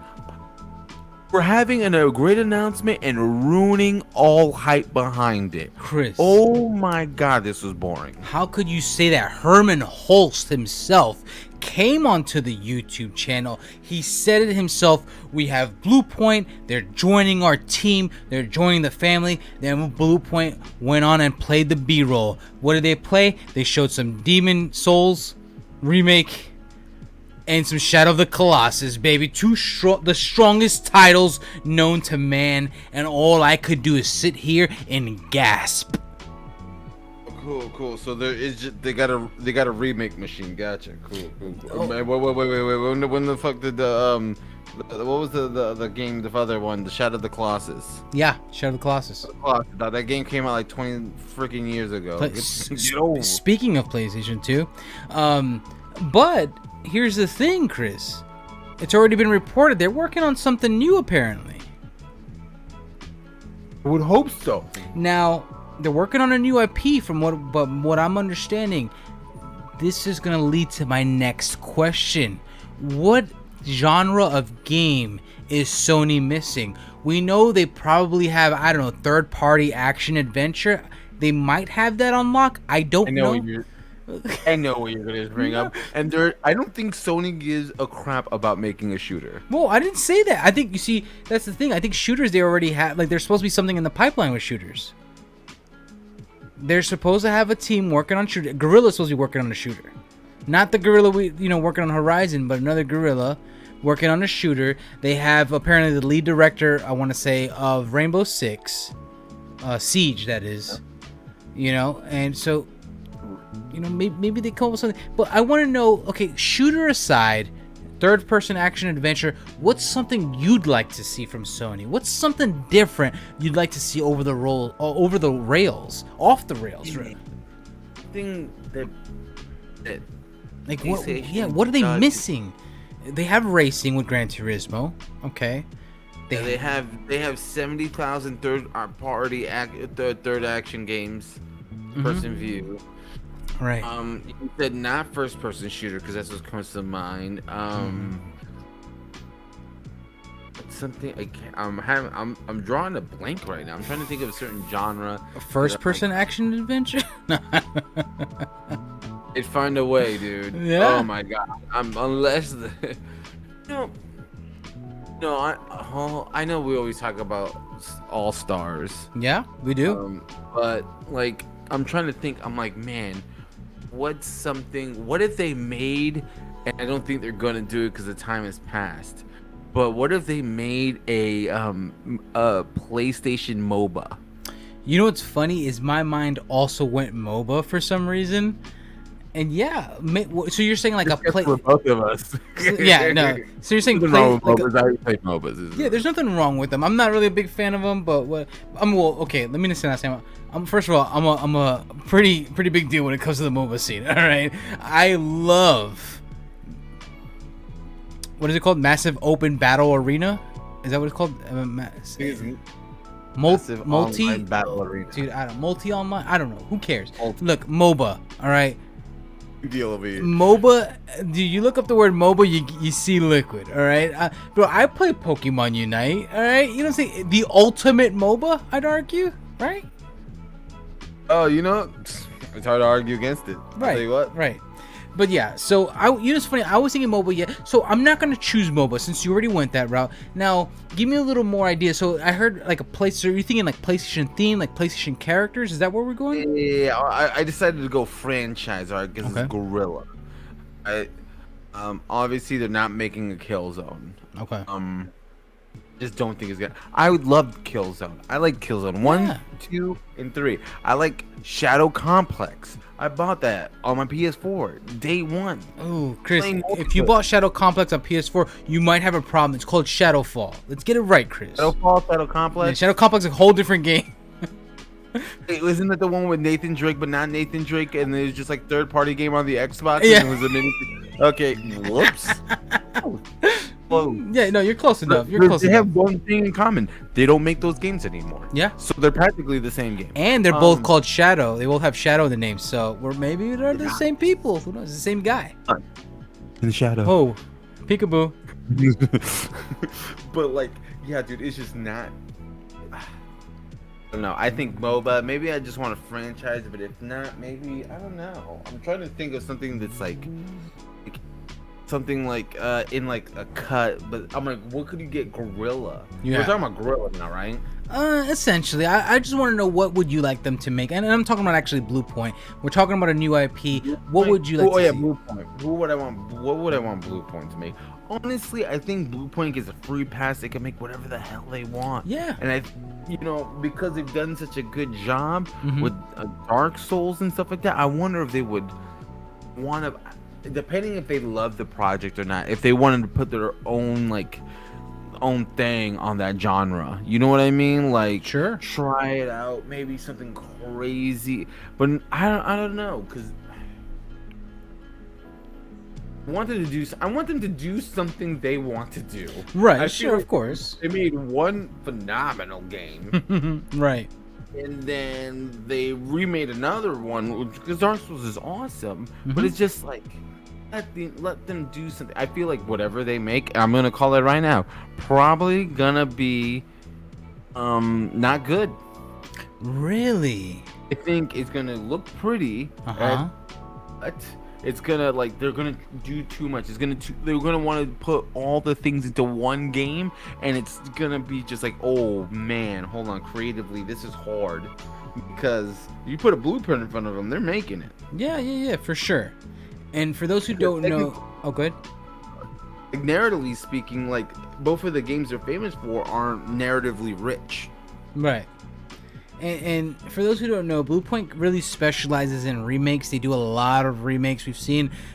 for having a great announcement and ruining all hype behind it. Chris. Oh my god, this was boring. How could you say that? Herman Holst himself came onto the YouTube channel. He said it himself. We have Blue Point. They're joining our team. They're joining the family. Then Blue Point went on and played the B-roll. What did they play? They showed some Demon Souls remake and some Shadow of the Colossus, baby. The strongest titles known to man. And all I could do is sit here and gasp. Cool. So there is just, they got a remake machine. Gotcha. Cool. Oh. Wait. When the fuck did what was the game, the other one, the Shadow of the Colossus? Yeah, Shadow of the Colossus. That game came out like 20 freaking years ago. Speaking of PlayStation 2, but here's the thing, Chris. It's already been reported they're working on something new, apparently. I would hope so. Now, they're working on a new IP from what I'm understanding. This is going to lead to my next question. What genre of game is Sony missing? We know they probably have, I don't know, third-party action adventure. They might have that on lock. I don't know. I know what you're gonna bring up, and I don't think Sony gives a crap about making a shooter. Well, I didn't say that. I think, you see, that's the thing. I think shooters, they already have, like, there's supposed to be something in the pipeline with shooters. They're supposed to have a team working on shooter. Guerrilla's supposed to be working on a shooter, not the Guerrilla working on Horizon, but another Guerrilla working on a shooter. They have apparently the lead director, I want to say, of Rainbow Six Siege, that is, and so. Maybe they come up with something. But I want to know, okay, shooter aside, third-person action adventure, what's something you'd like to see from Sony? What's something different you'd like to see off the rails, right? Thing that like what? Yeah, what are they missing? They have racing with Gran Turismo, okay. They have 70,000 third-party third action games, person view. Right. You said not first-person shooter because that's what comes to mind. Something I'm drawing a blank right now. I'm trying to think of a certain genre. A first-person action adventure. It'd find a way, dude. Yeah. Oh my god. I know we always talk about all stars. Yeah, we do. But like, I'm trying to think. I'm like, man. What if they made, and I don't think they're gonna do it because the time has passed, but what if they made a PlayStation MOBA? You know what's funny is my mind also went MOBA for some reason, and yeah, so you're saying like a play for both of us. Yeah, no. So you're saying play MOBAs. Yeah, there's nothing wrong with them. I'm not really a big fan of them, but okay. Let me just say that. First of all, I'm a pretty big deal when it comes to the MOBA scene. All right, I love, what is it called? Massive Open Battle Arena. Is that what it's called? Multi Battle Arena. Dude, multi online. I don't know. Who cares? Look, MOBA. All right. Deal over here. MOBA. Do you look up the word MOBA? You see liquid. All right, bro. I play Pokemon Unite. All right, you know what I'm saying? The ultimate MOBA, I'd argue, right? Oh, it's hard to argue against it. Right. I'll tell you what. Right. But yeah, so it's funny. I was thinking MOBA, yeah. So I'm not gonna choose MOBA since you already went that route. Now, give me a little more idea. So I heard like a place. Are you thinking like PlayStation theme, like PlayStation characters? Is that where we're going? Yeah, I decided to go franchise, alright, because it's Gorilla. Obviously they're not making a Killzone. Okay. Just don't think it's good. I would love Killzone. I like Killzone 1, Yeah. 2, and 3. I like Shadow Complex. I bought that on my PS4 day one. Oh, Chris, Playing if you multiplayer. bought Shadow Complex on PS4, you might have a problem. It's called Shadowfall. Let's get it right, Chris. Shadowfall, Shadow Yeah, Complex. Shadow Complex is a whole different game. Wasn't it the one with Nathan Drake, but not Nathan Drake, and it was just like third-party game on the Xbox? Yeah. And it was a mini. Okay, whoops. Whoa. Yeah, no, you're close enough. You're They close have enough. one thing in common. They don't make those games anymore. Yeah. So they're practically the same game. And they're both called Shadow. They both have Shadow in the name. So maybe they're the same people. Who knows? The same guy. In the shadow. Oh, peekaboo. But like, yeah, dude, it's just not. I don't know. I think MOBA. Maybe I just want a franchise, but if not, maybe I don't know. I'm trying to think of something that's like something like in like a cut. But I'm like, what could you get? Gorilla. Yeah. We're talking about Gorilla now, right? Essentially, I just want to know what would you like them to make, and I'm talking about actually Blue Point. We're talking about a new IP. What would you like to see? Blue Point. Who would I want? What would I want Blue Point to make? Honestly, I think Blue Point gets a free pass. They can make whatever the hell they want. Yeah. And because they've done such a good job Mhm. with Dark Souls and stuff like that, I wonder if they would want to, depending if they love the project or not, if they wanted to put their own own thing on that genre. You know what I mean? Like, Sure. try it out, maybe something crazy. But I don't know, because I want them to do something they want to do. Right. I Sure. feel Of like course. They made one phenomenal game, Right. and then they remade another one because Dark Souls is awesome, Mhm. but it's just like let them do something. I feel like whatever they make, I'm gonna call it right now, probably gonna be not good. Really. I think it's gonna look pretty, Uh-huh. but it's gonna they're gonna do too much. They're gonna want to put all the things into one game, and it's gonna be just like, oh man, hold on, creatively this is hard, because you put a blueprint in front of them, they're making it. Yeah, for sure. And for those who don't know, oh, good. Like, narratively speaking, like both of the games they're famous for aren't narratively rich. Right. And for those who don't know, Bluepoint really specializes in remakes. They do a lot of remakes.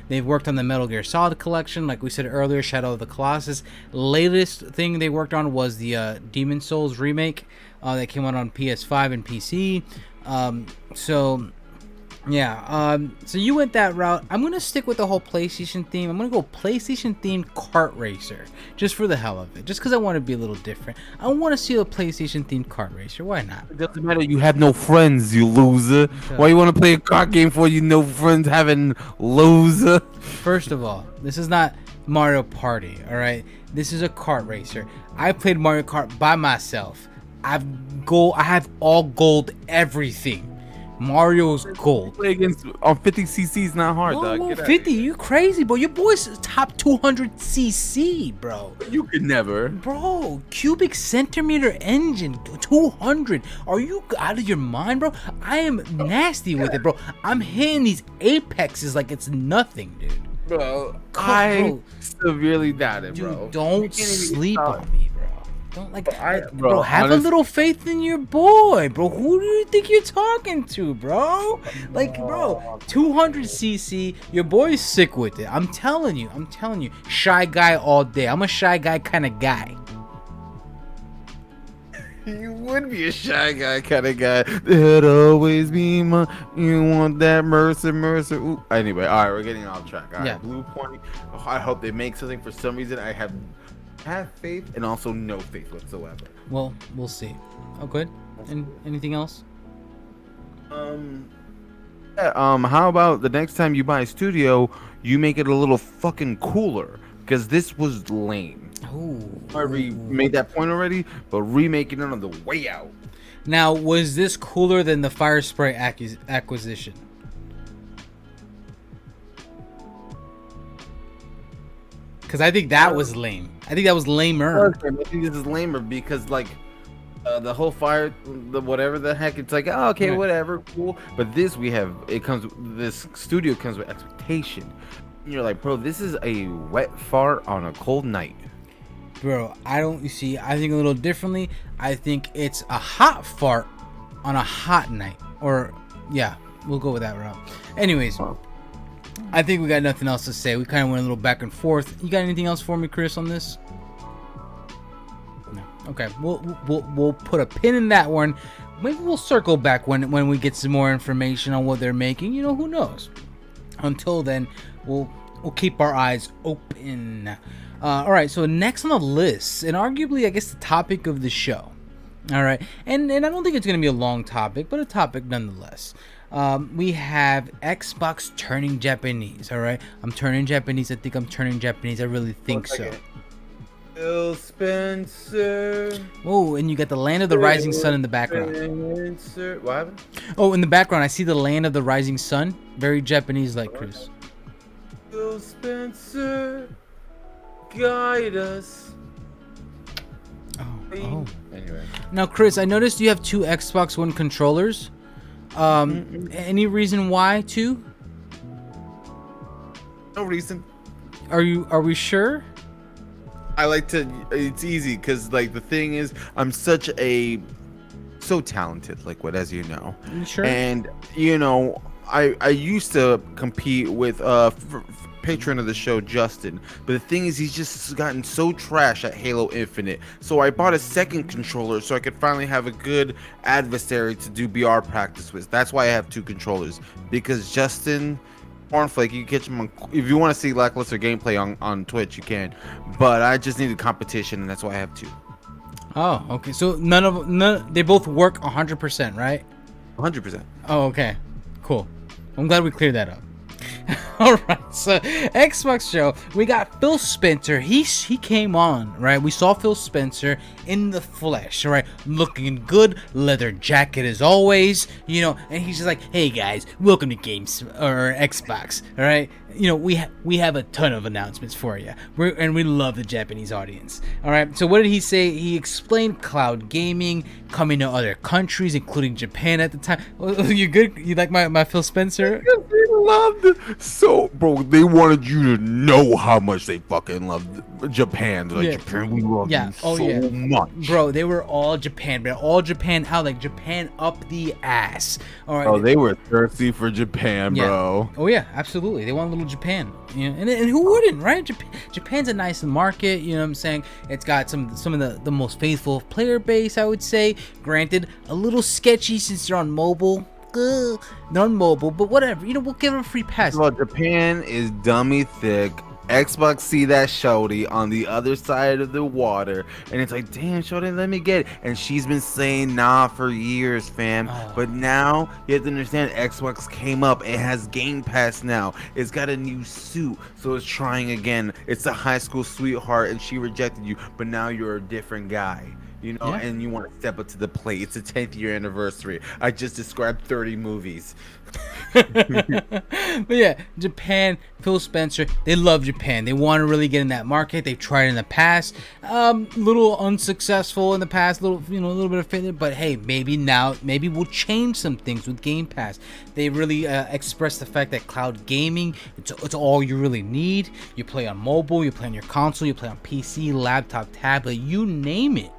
They've worked on the Metal Gear Solid collection, like we said earlier, Shadow of the Colossus. Latest thing they worked on was the Demon Souls remake that came out on PS5 and PC. So you went that route. I'm gonna stick with the whole PlayStation theme. I'm gonna go PlayStation themed kart racer, just for the hell of it, just because I want to be a little different. I want to see a PlayStation themed kart racer. Why not? It doesn't matter. You have no friends, you loser. Why you want to play a card game for you no friends having, loser? First of all, this is not Mario Party. All right, this is a kart racer. I played Mario Kart by myself. I have all gold everything. Mario's gold. Play against on 50cc is not hard, dog. Whoa, Get out. 50? You crazy, bro? Your boy's top 200cc, bro. You could never. Bro, cubic centimeter engine, 200. Are you out of your mind, bro? I am nasty with it, bro. I'm hitting these apexes like it's nothing, dude. Bro, Bro. severely doubt it, Dude, bro. You don't can't even sleep stop. on me, bro. Don't Bro, have a little faith in your boy, bro. Who do you think you're talking to, bro? Like, bro, 200cc. Your boy's sick with it. I'm telling you. Shy guy all day. I'm a shy guy kind of guy. You would be a shy guy kind of guy. It'd always be my. You want that Mercer. Ooh. Anyway, all right, we're getting off track. All right, Yeah. Blue Point. Oh, I hope they make something. For some reason, I have faith and also no faith whatsoever. Well, we'll see. Oh, good. And anything else? How about the next time you buy a studio, you make it a little fucking cooler? Because this was lame. Ooh. I already made that point already, but remaking it on the way out. Now, was this cooler than the Fire Spray acquisition? Because I think that was lame. I think that was lamer. I think this is lamer because the whole whatever the heck, it's like, oh, okay, Right. whatever, cool. But this this studio comes with expectation. And you're like, bro, this is a wet fart on a cold night. bro, you see, I think a little differently. I think it's a hot fart on a hot night. Or, yeah, we'll go with that route. Anyways, I think we got nothing else to say. We kind of went a little back and forth. You got anything else for me, Chris, on this? No. Okay, we'll put a pin in that one. Maybe we'll circle back when we get some more information on what they're making. You know, who knows? Until then, we'll keep our eyes open. All right, so next on the list, and arguably, I guess, the topic of the show. All right, and I don't think it's going to be a long topic, but a topic nonetheless. We have Xbox turning Japanese. All right, I'm turning Japanese. I think I'm turning Japanese. I really think so. Phil Spencer. Oh, and you got the Land of the Rising Sun in the background. Spencer. What happened? Oh, in the background, I see the Land of the Rising Sun. Very Japanese-like, Chris. Phil Spencer, guide us. Oh. Anyway. Now, Chris, I noticed you have two Xbox One controllers. Any reason why two? No reason. Are we sure? I like to. It's easy because, like, the thing is, I'm so talented, Liquid, as you know. You sure? And you know, I used to compete with patron of the show, Justin, but the thing is, he's just gotten so trash at Halo Infinite, so I bought a second controller so I could finally have a good adversary to do BR practice with. That's why I have two controllers, because Justin Cornflake, you can catch him on, if you want to see lackluster gameplay on Twitch, you can, but I just needed competition, and that's why I have two. Oh, okay, so they both work 100%, right? 100%. Oh, okay, cool. I'm glad we cleared that up. All right, so Xbox show, we got Phil Spencer. He came on, right? We saw Phil Spencer in the flesh, right? Looking good, leather jacket as always, you know. And he's just like, "Hey guys, welcome to Games or Xbox." All right, you know, we have a ton of announcements for you. We love the Japanese audience. All right, so what did he say? He explained cloud gaming coming to other countries, including Japan at the time. You good? You like my Phil Spencer? Loved it. So, bro, they wanted you to know how much they fucking loved Japan. Like, yeah. Japan, we love you so much. Bro, they were all Japan, but all Japan out, like Japan up the ass. All right. Oh, they were thirsty for Japan, bro. Oh yeah, absolutely. They want a little Japan. You know, and who wouldn't, right? Japan's a nice market. You know what I'm saying? It's got some of the most faithful player base, I would say. Granted, a little sketchy since they're on mobile. Non-mobile, but whatever, you know, we'll give them a free pass. Well, Japan is dummy thick. Xbox see that shorty on the other side of the water, and it's like, damn, shorty, let me get it. And she's been saying nah for years, fam. But now you have to understand, Xbox came up. It has Game Pass now. It's got a new suit, so it's trying again. It's a high school sweetheart, and she rejected you, but now you're a different guy. You know, and you want to step up to the plate. It's a 10th year anniversary. I just described 30 movies. But yeah, Japan, Phil Spencer, they love Japan. They want to really get in that market. They've tried in the past, little unsuccessful in the past, a little bit of failure. But hey, maybe we'll change some things with Game Pass. They really express the fact that cloud gaming, it's all you really need. You play on mobile, you play on your console, you play on PC, laptop, tablet, you name it.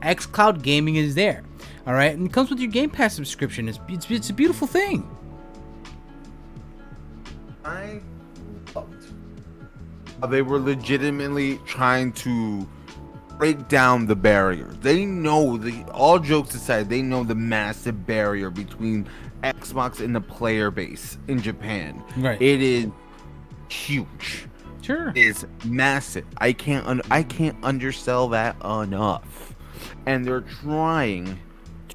xCloud gaming is there, all right, and it comes with your Game Pass subscription. It's a beautiful thing. I loved how they were legitimately trying to break down the barrier. They know, all jokes aside, they know the massive barrier between Xbox and the player base in Japan. Right. It is huge. Sure. It is massive. I can't undersell that enough. And they're trying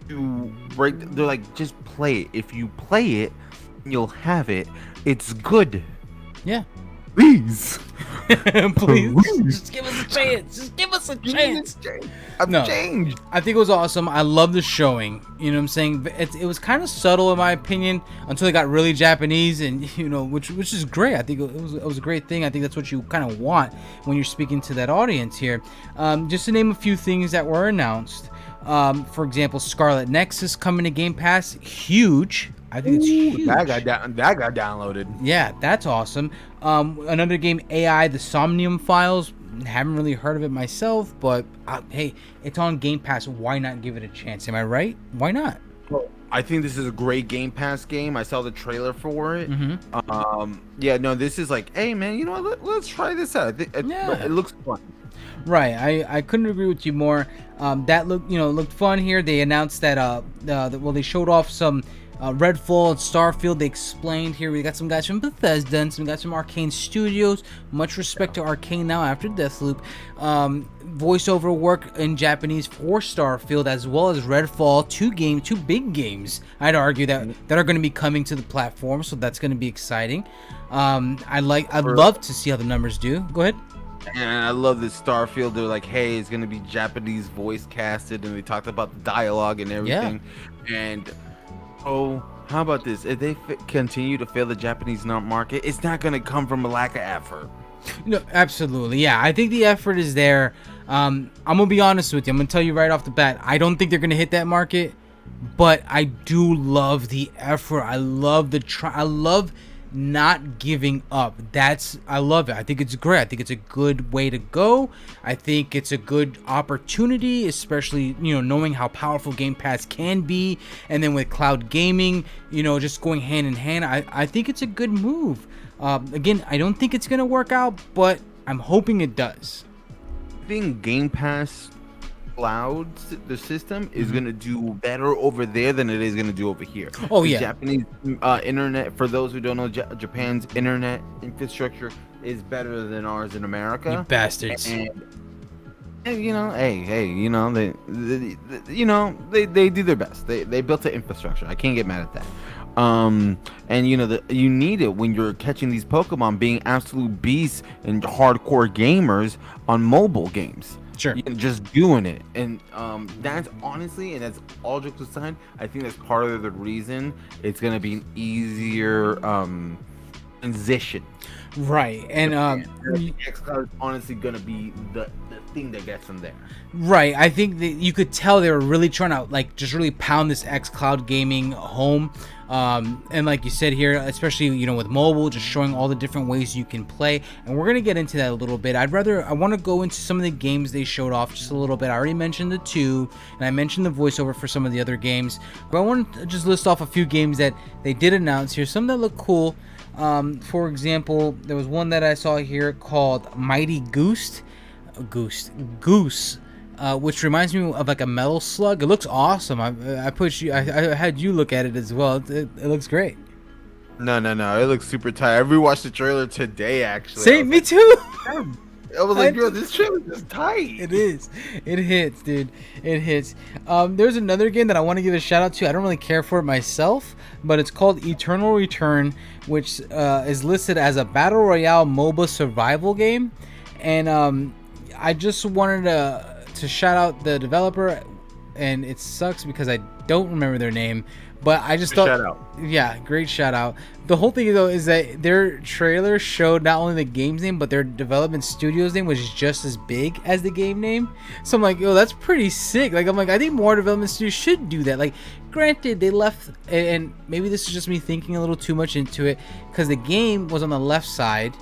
to break. They're like, just play it. If you play it, you'll have it. It's good. Yeah. Please. Please. Just give us a chance. Just give us a chance. I've changed. I think it was awesome. I love the showing. You know what I'm saying? It was kind of subtle in my opinion until it got really Japanese, and you know, which is great. I think it was a great thing. I think that's what you kind of want when you're speaking to that audience here. Just to name a few things that were announced. For example, Scarlet Nexus coming to Game Pass. Huge. I think it's huge. That got downloaded. Yeah, that's awesome. Another game, AI, the Somnium Files. haven't really heard of it myself, but hey, it's on Game Pass. Why not give it a chance? Am I right? Why not? I think this is a great Game Pass game. I saw the trailer for it. Mm-hmm. Yeah, no, this is like, hey man, you know what? Let's try this out. It looks fun. Right, I couldn't agree with you more. That looked fun here. They announced that they showed off some Redfall and Starfield. They explained here we got some guys from Bethesda and some guys from Arcane Studios. Much respect to Arcane now after Deathloop. Voiceover work in Japanese for Starfield as well as Redfall. Two big games, I'd argue, that are going to be coming to the platform, so that's going to be exciting. I'd love to see how the numbers do. Go ahead. And I love this Starfield. They're like, hey, it's gonna be Japanese voice casted, and they talked about the dialogue and everything. Yeah. And how about this? If they continue to fail the Japanese market, it's not gonna come from a lack of effort. No, absolutely, yeah. I think the effort is there. I'm gonna be honest with you. I'm gonna tell you right off the bat. I don't think they're gonna hit that market, but I do love the effort. I love the try. I love not giving up. I love it. I think it's great. I think it's a good way to go. I think it's a good opportunity, especially knowing how powerful Game Pass can be, and then with cloud gaming just going hand in hand. I think it's a good move. Again, I don't think it's gonna work out, but I'm hoping it does. I think Game Pass cloud, the system is going to do better over there than it is going to do over here. Oh yeah, Japanese internet, for those who don't know, Japan's internet infrastructure is better than ours in America. You bastards. And they do their best. They built the infrastructure. I can't get mad at that. And you need it when you're catching these Pokemon, being absolute beasts and hardcore gamers on mobile games. Sure. Just doing it. And that's honestly, and that's all jokes aside, I think that's part of the reason it's going to be an easier transition. Right. And xCloud is honestly going to be the thing that gets them there. Right. I think that you could tell they were really trying to just really pound this xCloud gaming home. And like you said here, especially with mobile, just showing all the different ways you can play, and we're gonna get into that a little bit. I want to go into some of the games they showed off just a little bit. I already mentioned the 2, and I mentioned the voiceover for some of the other games, but I want to just list off a few games that they did announce here, some that look cool. For example, there was one that I saw here called Mighty Goose, which reminds me of like a metal slug. It looks awesome. I had you look at it as well. It looks great. No, it looks super tight. I rewatched the trailer today, actually. Same, me too. I was like, bro, this trailer is tight. It is. It hits, dude. It hits. There's another game that I want to give a shout out to. I don't really care for it myself, but it's called Eternal Return, which is listed as a battle royale MOBA survival game, and I just wanted to shout out the developer, and it sucks because I don't remember their name, but I just thought, shout out. Yeah, great shout out. The whole thing though is that their trailer showed not only the game's name, but their development studio's name was just as big as the game name. So I'm like, yo, that's pretty sick. I think more development studios should do that. Granted, they left, and maybe this is just me thinking a little too much into it, because the game was on the left side,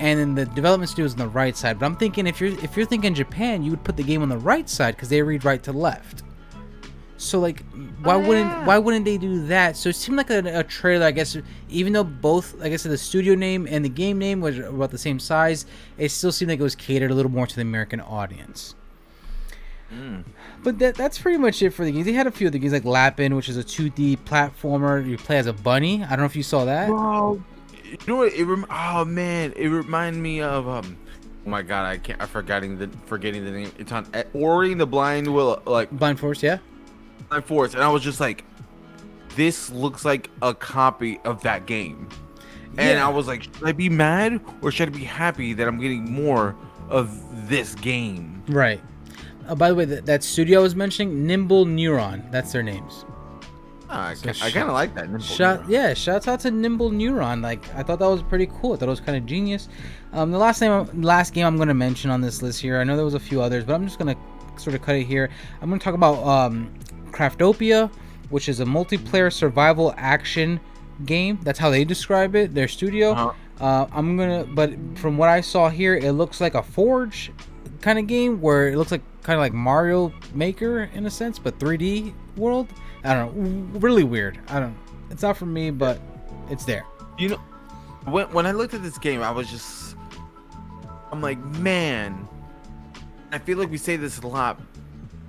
and then the development studio is on the right side. But I'm thinking if you're thinking Japan, you would put the game on the right side because they read right to left. So why wouldn't they do that? So it seemed like a trailer, I guess, even though both, like I said, the studio name and the game name was about the same size, it still seemed like it was catered a little more to the American audience. But that's pretty much it for the games. They had a few other games like Lapin, which is a 2D platformer. You play as a bunny. I don't know if you saw that. Bro, you know what? It reminded me of oh my god, I'm forgetting the name. It's on Ori and the Blind Blind Forest, yeah. Blind Forest, and I was just like, this looks like a copy of that game. And I was like, should I be mad or should I be happy that I'm getting more of this game? Right. By the way, that studio I was mentioning, Nimble Neuron, that's their names. I kind of like that. Shouts out to Nimble Neuron. I thought that was pretty cool. I thought it was kind of genius. The last game I'm going to mention on this list here, I know there was a few others, but I'm just going to sort of cut it here. I'm going to talk about Craftopia, which is a multiplayer survival action game. That's how they describe it, their studio. But from what I saw here, it looks like a Forge kind of game where it looks like kind of like Mario Maker in a sense, but 3D world. I don't know, really weird. I don't. It's not for me, but it's there. You know, when I looked at this game, I'm like, man, I feel like we say this a lot,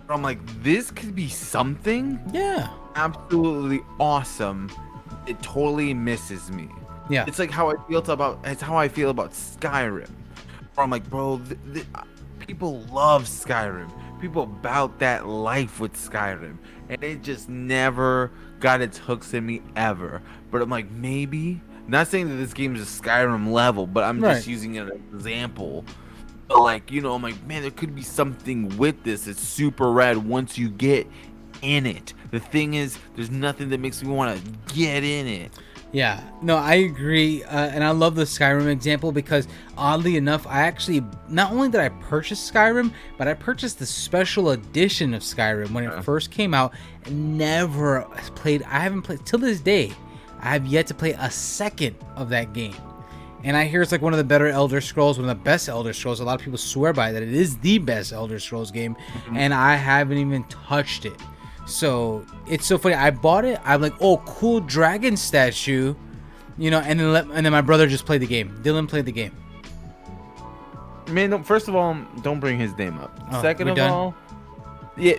but I'm like, this could be something. Yeah. Absolutely awesome. It totally misses me. Yeah. It's like how I feel about Skyrim. Where I'm like, bro, people love Skyrim. People about that life with Skyrim, and it just never got its hooks in me ever. But I'm like, maybe. Not saying that this game is a Skyrim level, but I'm just using it as an example. But like, I'm like, man, there could be something with this. It's super rad once you get in it. The thing is, there's nothing that makes me want to get in it. Yeah, no, I agree, and I love the Skyrim example because oddly enough, I actually not only did I purchase Skyrim, but I purchased the special edition of Skyrim when it first came out. And never played. I haven't played till this day. I have yet to play a second of that game, and I hear it's like one of the better Elder Scrolls, one of the best Elder Scrolls. A lot of people swear by that it is the best Elder Scrolls game, and I haven't even touched it. So it's so funny. I bought it. I'm like, oh, cool dragon statue, and then my brother just played the game. Dylan played the game. Man, no, first of all, don't bring his name up. Second of done? all, yeah,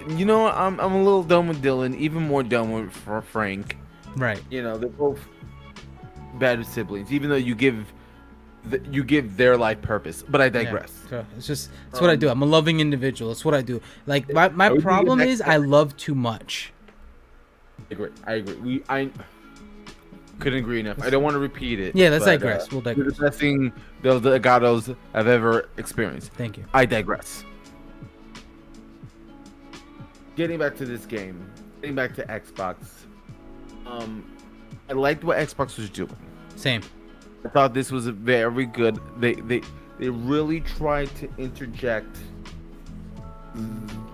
I'm a little done with Dylan. Even more done with Frank. Right. They're both bad siblings. Even though you give their life purpose. But I digress. Yeah, it's what I do. I'm a loving individual. It's what I do. Like my problem is I love too much. I agree. I couldn't agree enough. I don't want to repeat it. Yeah, let's digress. We'll digress. You're the best thing the Legatos I've ever experienced. Thank you. I digress. Getting back to this game. Getting back to Xbox. I liked what Xbox was doing. Same. I thought this was a very good. They really tried to interject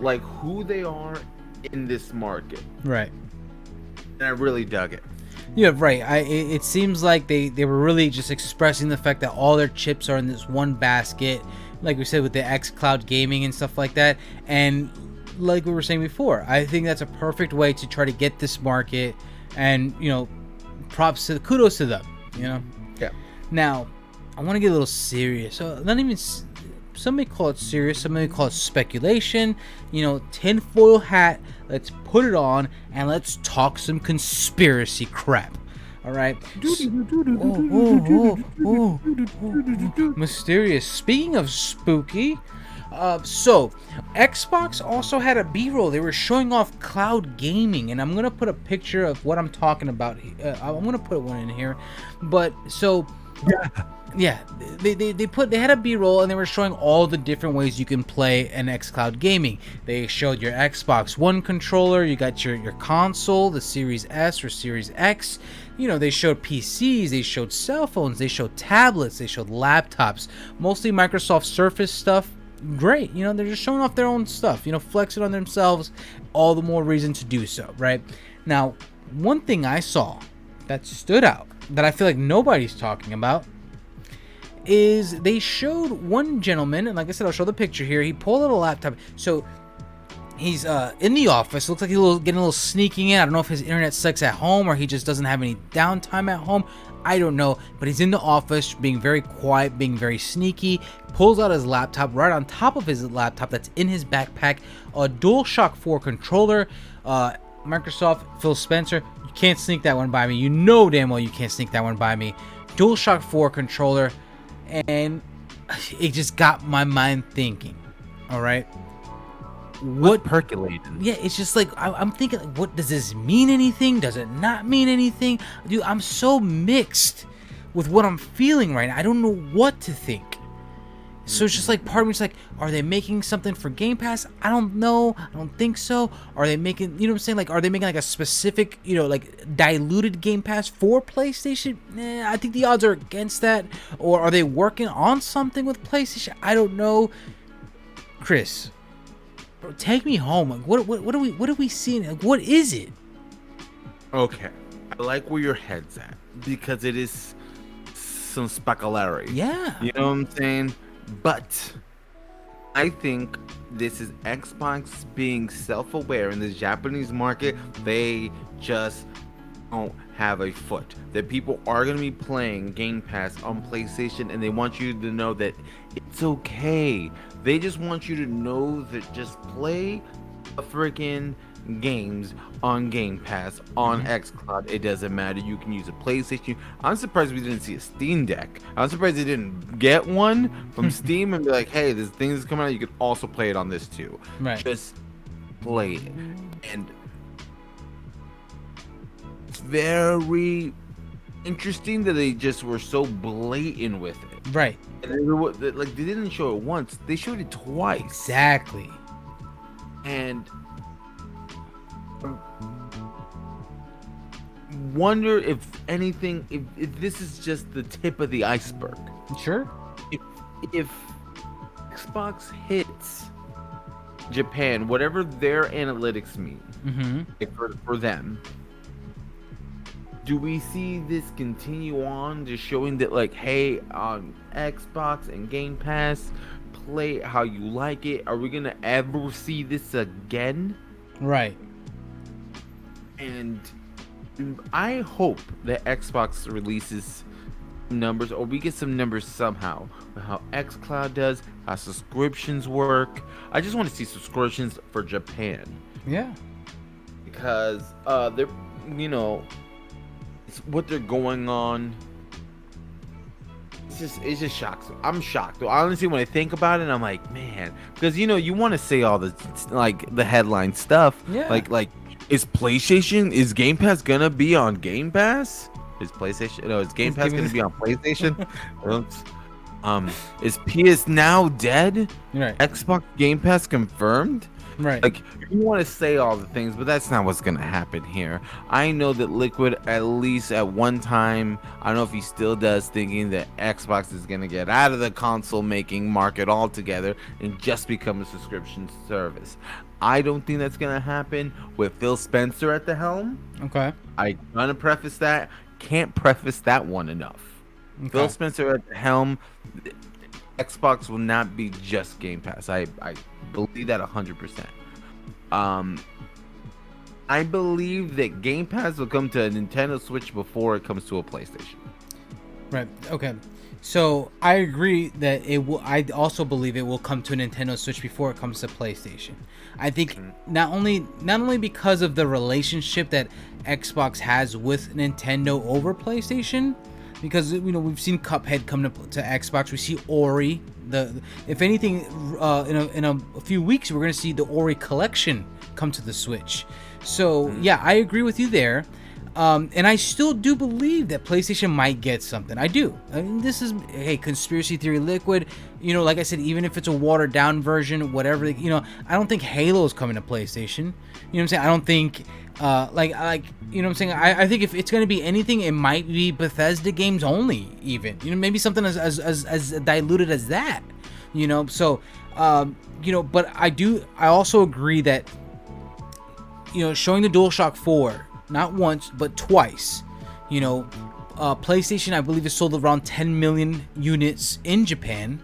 like who they are in this market. Right. And I really dug it. Yeah, right. It seems like they were really just expressing the fact that all their chips are in this one basket, like we said with the xCloud gaming and stuff like that. And like we were saying before, I think that's a perfect way to try to get this market. And kudos to them. Yeah. Now, I want to get a little serious. So, not even. Some may call it serious. Some may call it speculation. Tinfoil hat. Let's put it on and let's talk some conspiracy crap. All right. Mysterious. Speaking of spooky. So Xbox also had a B-roll. They were showing off cloud gaming, and I'm gonna put a picture of what I'm talking about. I'm gonna put one in here, but so yeah, they had a B-roll and they were showing all the different ways you can play an xCloud gaming. They showed your Xbox One controller. You got your console, the Series S or Series X. They showed PCs, they showed cell phones, they showed tablets, they showed laptops, mostly Microsoft Surface stuff. Great, they're just showing off their own stuff, flexing on themselves. All the more reason to do so, right? Now, one thing I saw that stood out that I feel like nobody's talking about is they showed one gentleman, and like I said, I'll show the picture here. He pulled out a laptop. So he's in the office. Looks like he's getting a little sneaking in. I don't know if his internet sucks at home or he just doesn't have any downtime at home. I don't know, but he's in the office being very quiet, being very sneaky. Pulls out his laptop. Right on top of his laptop that's in his backpack, a DualShock 4 controller. Microsoft, Phil Spencer, you can't sneak that one by me. You know damn well you can't sneak that one by me. DualShock 4 controller, and it just got my mind thinking. All right, what percolating? Yeah, it's just like I'm thinking, like, what does this mean? Anything? Does it not mean anything? Dude, I'm so mixed with what I'm feeling right now. I don't know what to think. So it's just like part of me's like, are they making something for Game Pass? I don't know. I don't think so. Are they making, what I'm saying? Like, are they making like a specific, like diluted Game Pass for PlayStation? I think the odds are against that. Or are they working on something with PlayStation? I don't know. Chris, bro, take me home. Like, what are we seeing? Like, what is it? Okay, I like where your head's at because it is some specularity. Yeah. You know what I'm saying? But I think this is Xbox being self-aware in the Japanese market. They just don't have a foot. That people are going to be playing Game Pass on PlayStation, and they want you to know that it's okay. They just want you to know that just play a freaking games on Game Pass on xCloud. It doesn't matter. You can use a PlayStation. I'm surprised we didn't see a Steam Deck. I'm surprised they didn't get one from Steam and be like, hey, this thing is coming out. You can also play it on this too. Right. Just play it. And it's very interesting that they just were so blatant with it. Right. And they didn't show it once. They showed it twice. Exactly. And wonder if anything, if this is just the tip of the iceberg. Sure. If Xbox hits Japan, whatever their analytics mean, for them, do we see this continue on, just showing that, like, hey, on Xbox and Game Pass, play it how you like it? Are we gonna ever see this again? Right. And I hope that Xbox releases numbers, or we get some numbers somehow, how xCloud does, how subscriptions work. I just want to see subscriptions for Japan. Yeah. Because they're, it's what they're going on. It just shocks me. I'm shocked. Honestly, when I think about it, I'm like, man, because you want to say all the the headline stuff. Yeah. Like is Game Pass gonna be on Game Pass? Is Game Pass gonna be on PlayStation? Is PS Now dead? Right. Xbox Game Pass confirmed? Right. Like, you want to say all the things, but that's not what's gonna happen here. I know that Liquid, at least at one time, I don't know if he still does, thinking that Xbox is gonna get out of the console making market altogether and just become a subscription service. I don't think that's gonna happen with Phil Spencer at the helm. Okay. I gonna preface that. Can't preface that one enough. Okay. Phil Spencer at the helm. Xbox will not be just Game Pass. I believe that 100%. I believe that Game Pass will come to a Nintendo Switch before it comes to a PlayStation. Right. Okay. So I agree that it will. I also believe it will come to a Nintendo Switch before it comes to PlayStation. I think not only because of the relationship that Xbox has with Nintendo over PlayStation, because we've seen Cuphead come to Xbox. We see Ori. If anything, in a few weeks we're gonna see the Ori collection come to the Switch. So yeah, I agree with you there. And I still do believe that PlayStation might get something. I do. I mean, this is conspiracy theory Liquid. Like I said, even if it's a watered down version, whatever. I don't think Halo is coming to PlayStation. You know what I'm saying? I don't think. You know what I'm saying? I think if it's gonna be anything, it might be Bethesda games only. Even maybe something as diluted as that. So but I also agree that showing the DualShock 4. Not once, but twice. PlayStation, I believe, has sold around 10 million units in Japan.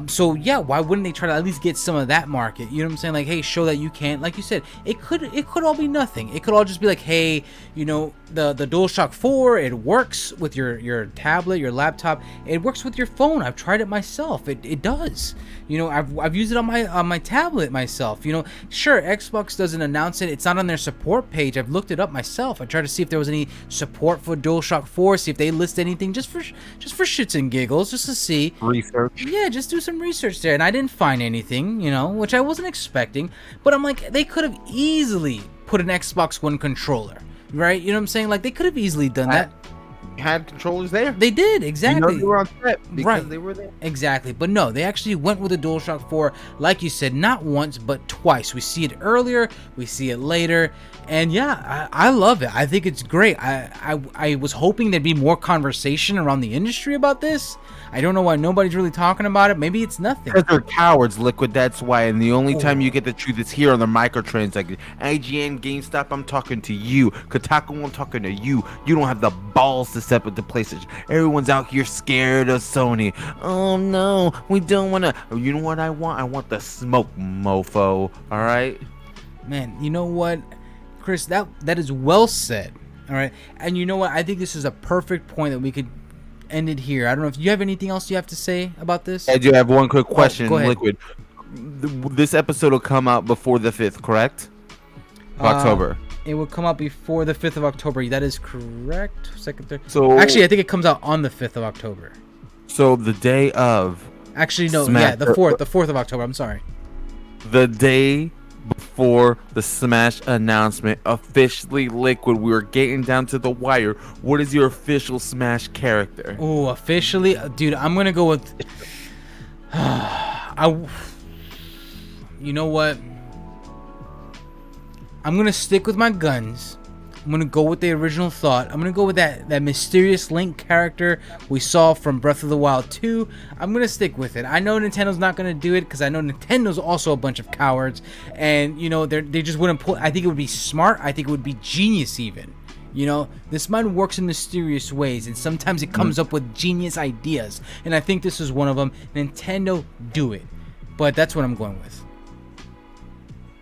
So yeah, why wouldn't they try to at least get some of that market? You know what I'm saying? Like, hey, show that you can. Like you said, it could all be nothing. It could all just be like, hey, the DualShock 4, it works with your tablet, your laptop. It works with your phone. I've tried it myself. It does. I've used it on my tablet myself. Sure, Xbox doesn't announce it. It's not on their support page. I've looked it up myself. I tried to see if there was any support for DualShock 4. See if they list anything just for shits and giggles, just to see research. Yeah, just do some research there, and I didn't find anything, which I wasn't expecting. But I'm like, they could have easily put an Xbox One controller, right? You know what I'm saying? Like, they could have easily done that. Had controllers there. They did, exactly. They were on set because right. They were there. Exactly. But no, they actually went with the DualShock 4, like you said, not once, but twice. We see it earlier, we see it later, and yeah, I love it. I think it's great. I was hoping there'd be more conversation around the industry about this. I don't know why nobody's really talking about it. Maybe it's nothing. Because they're cowards, Liquid, that's why. And the only time you get the truth is here on the Microtrans. Like IGN, GameStop, I'm talking to you. Kotaku, I'm talking to you. You don't have the balls to step into PlayStation. Everyone's out here scared of Sony. Oh no, we don't want to. You know what I want? I want the smoke, mofo. All right. Man, you know what, Chris? That is well said. All right, and you know what? I think this is a perfect point that we could end it here. I don't know if you have anything else you have to say about this. I do have one quick question, go ahead. Liquid. This episode will come out before the 5th, correct? October. It will come out before the 5th of October. That is correct. Second, third. So actually, I think it comes out on the 5th of October. So the day of. Actually, no. Yeah, the 4th. The 4th of October. I'm sorry. The day before the Smash announcement, officially, Liquid. We were getting down to the wire. What is your official Smash character? Oh, officially, dude. I'm gonna go with. You know what? I'm gonna stick with my guns. I'm gonna go with the original thought. I'm gonna go with that mysterious Link character we saw from Breath of the Wild 2. I'm gonna stick with it. I know Nintendo's not gonna do it because I know Nintendo's also a bunch of cowards, and you know they just wouldn't put. I think it would be smart. I think it would be genius even. You know, this mind works in mysterious ways, and sometimes it comes up with genius ideas, and I think this is one of them. Nintendo, do it. But that's what I'm going with.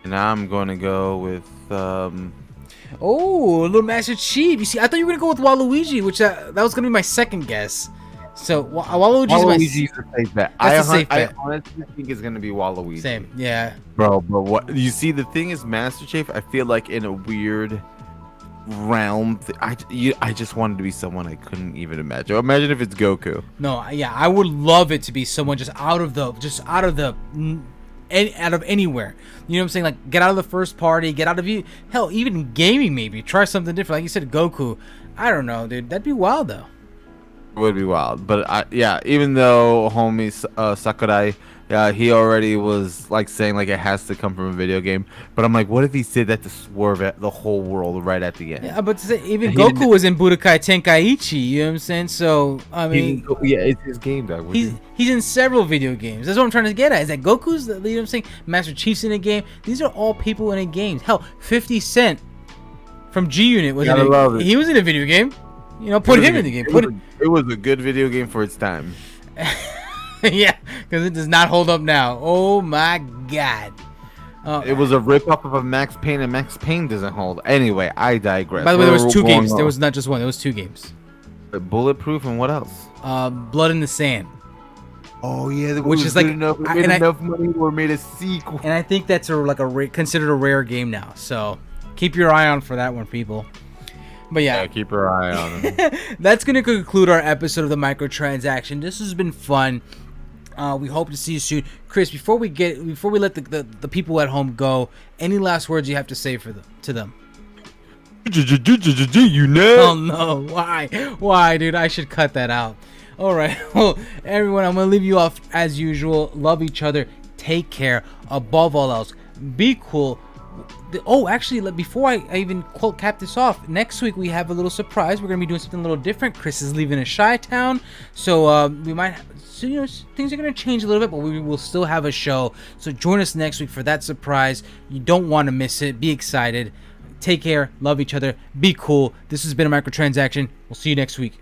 And I'm going to go with... Oh, little Master Chief. You see, I thought you were going to go with Waluigi, which that was going to be my second guess. So, Waluigi's a safe bet. That's a safe bet. I honestly think it's going to be Waluigi. Same, yeah. Bro, but what... You see, the thing is, Master Chief, I feel like in a weird realm... I just wanted to be someone I couldn't even imagine. Imagine if it's Goku. No, yeah, I would love it to be someone just out of anywhere. You know what I'm saying? Like, get out of the first party, get out of you. Hell, even gaming maybe. Try something different. Like you said, Goku. I don't know, dude. That'd be wild, though. It would be wild. But, even though homie Sakurai, he already was, like, saying, like, it has to come from a video game. But I'm like, what if he said that to swerve at the whole world right at the end? Yeah, but to say, even Goku was in Budokai Tenkaichi, you know what I'm saying? So, I mean... it's his game, dog. He's in several video games. That's what I'm trying to get at. Is that Goku's, you know what I'm saying? Master Chief's in a game. These are all people in a game. Hell, 50 Cent from G-Unit was he was in a video game. You know, put him in the game. It was a good video game for its time. Yeah, because it does not hold up now. Oh my god. It was a rip-off of a Max Payne, and Max Payne doesn't hold. Anyway, I digress. By the way, there was 2 games. There was not just one. There was 2 games. Bulletproof and what else? Blood in the Sand. Oh yeah, which is like enough money or made a sequel. And I think that's considered a rare game now. So keep your eye on for that one, people. But yeah, keep your eye on them. That's gonna conclude our episode of the Microtransaction. This has been fun. We hope to see you soon, Chris. Before we let the people at home go, any last words you have to say to them? You know? Oh no! Why, dude? I should cut that out. All right, well, everyone, I'm gonna leave you off as usual. Love each other. Take care. Above all else, be cool. Oh, actually, before I even cap this off, next week we have a little surprise. We're gonna be doing something a little different. Chris is leaving a Chi-Town, so we might. So, you know, things are gonna change a little bit, but we will still have a show. So join us next week for that surprise. You don't want to miss it. Be excited. Take care. Love each other. Be cool. This has been a Microtransaction. We'll see you next week.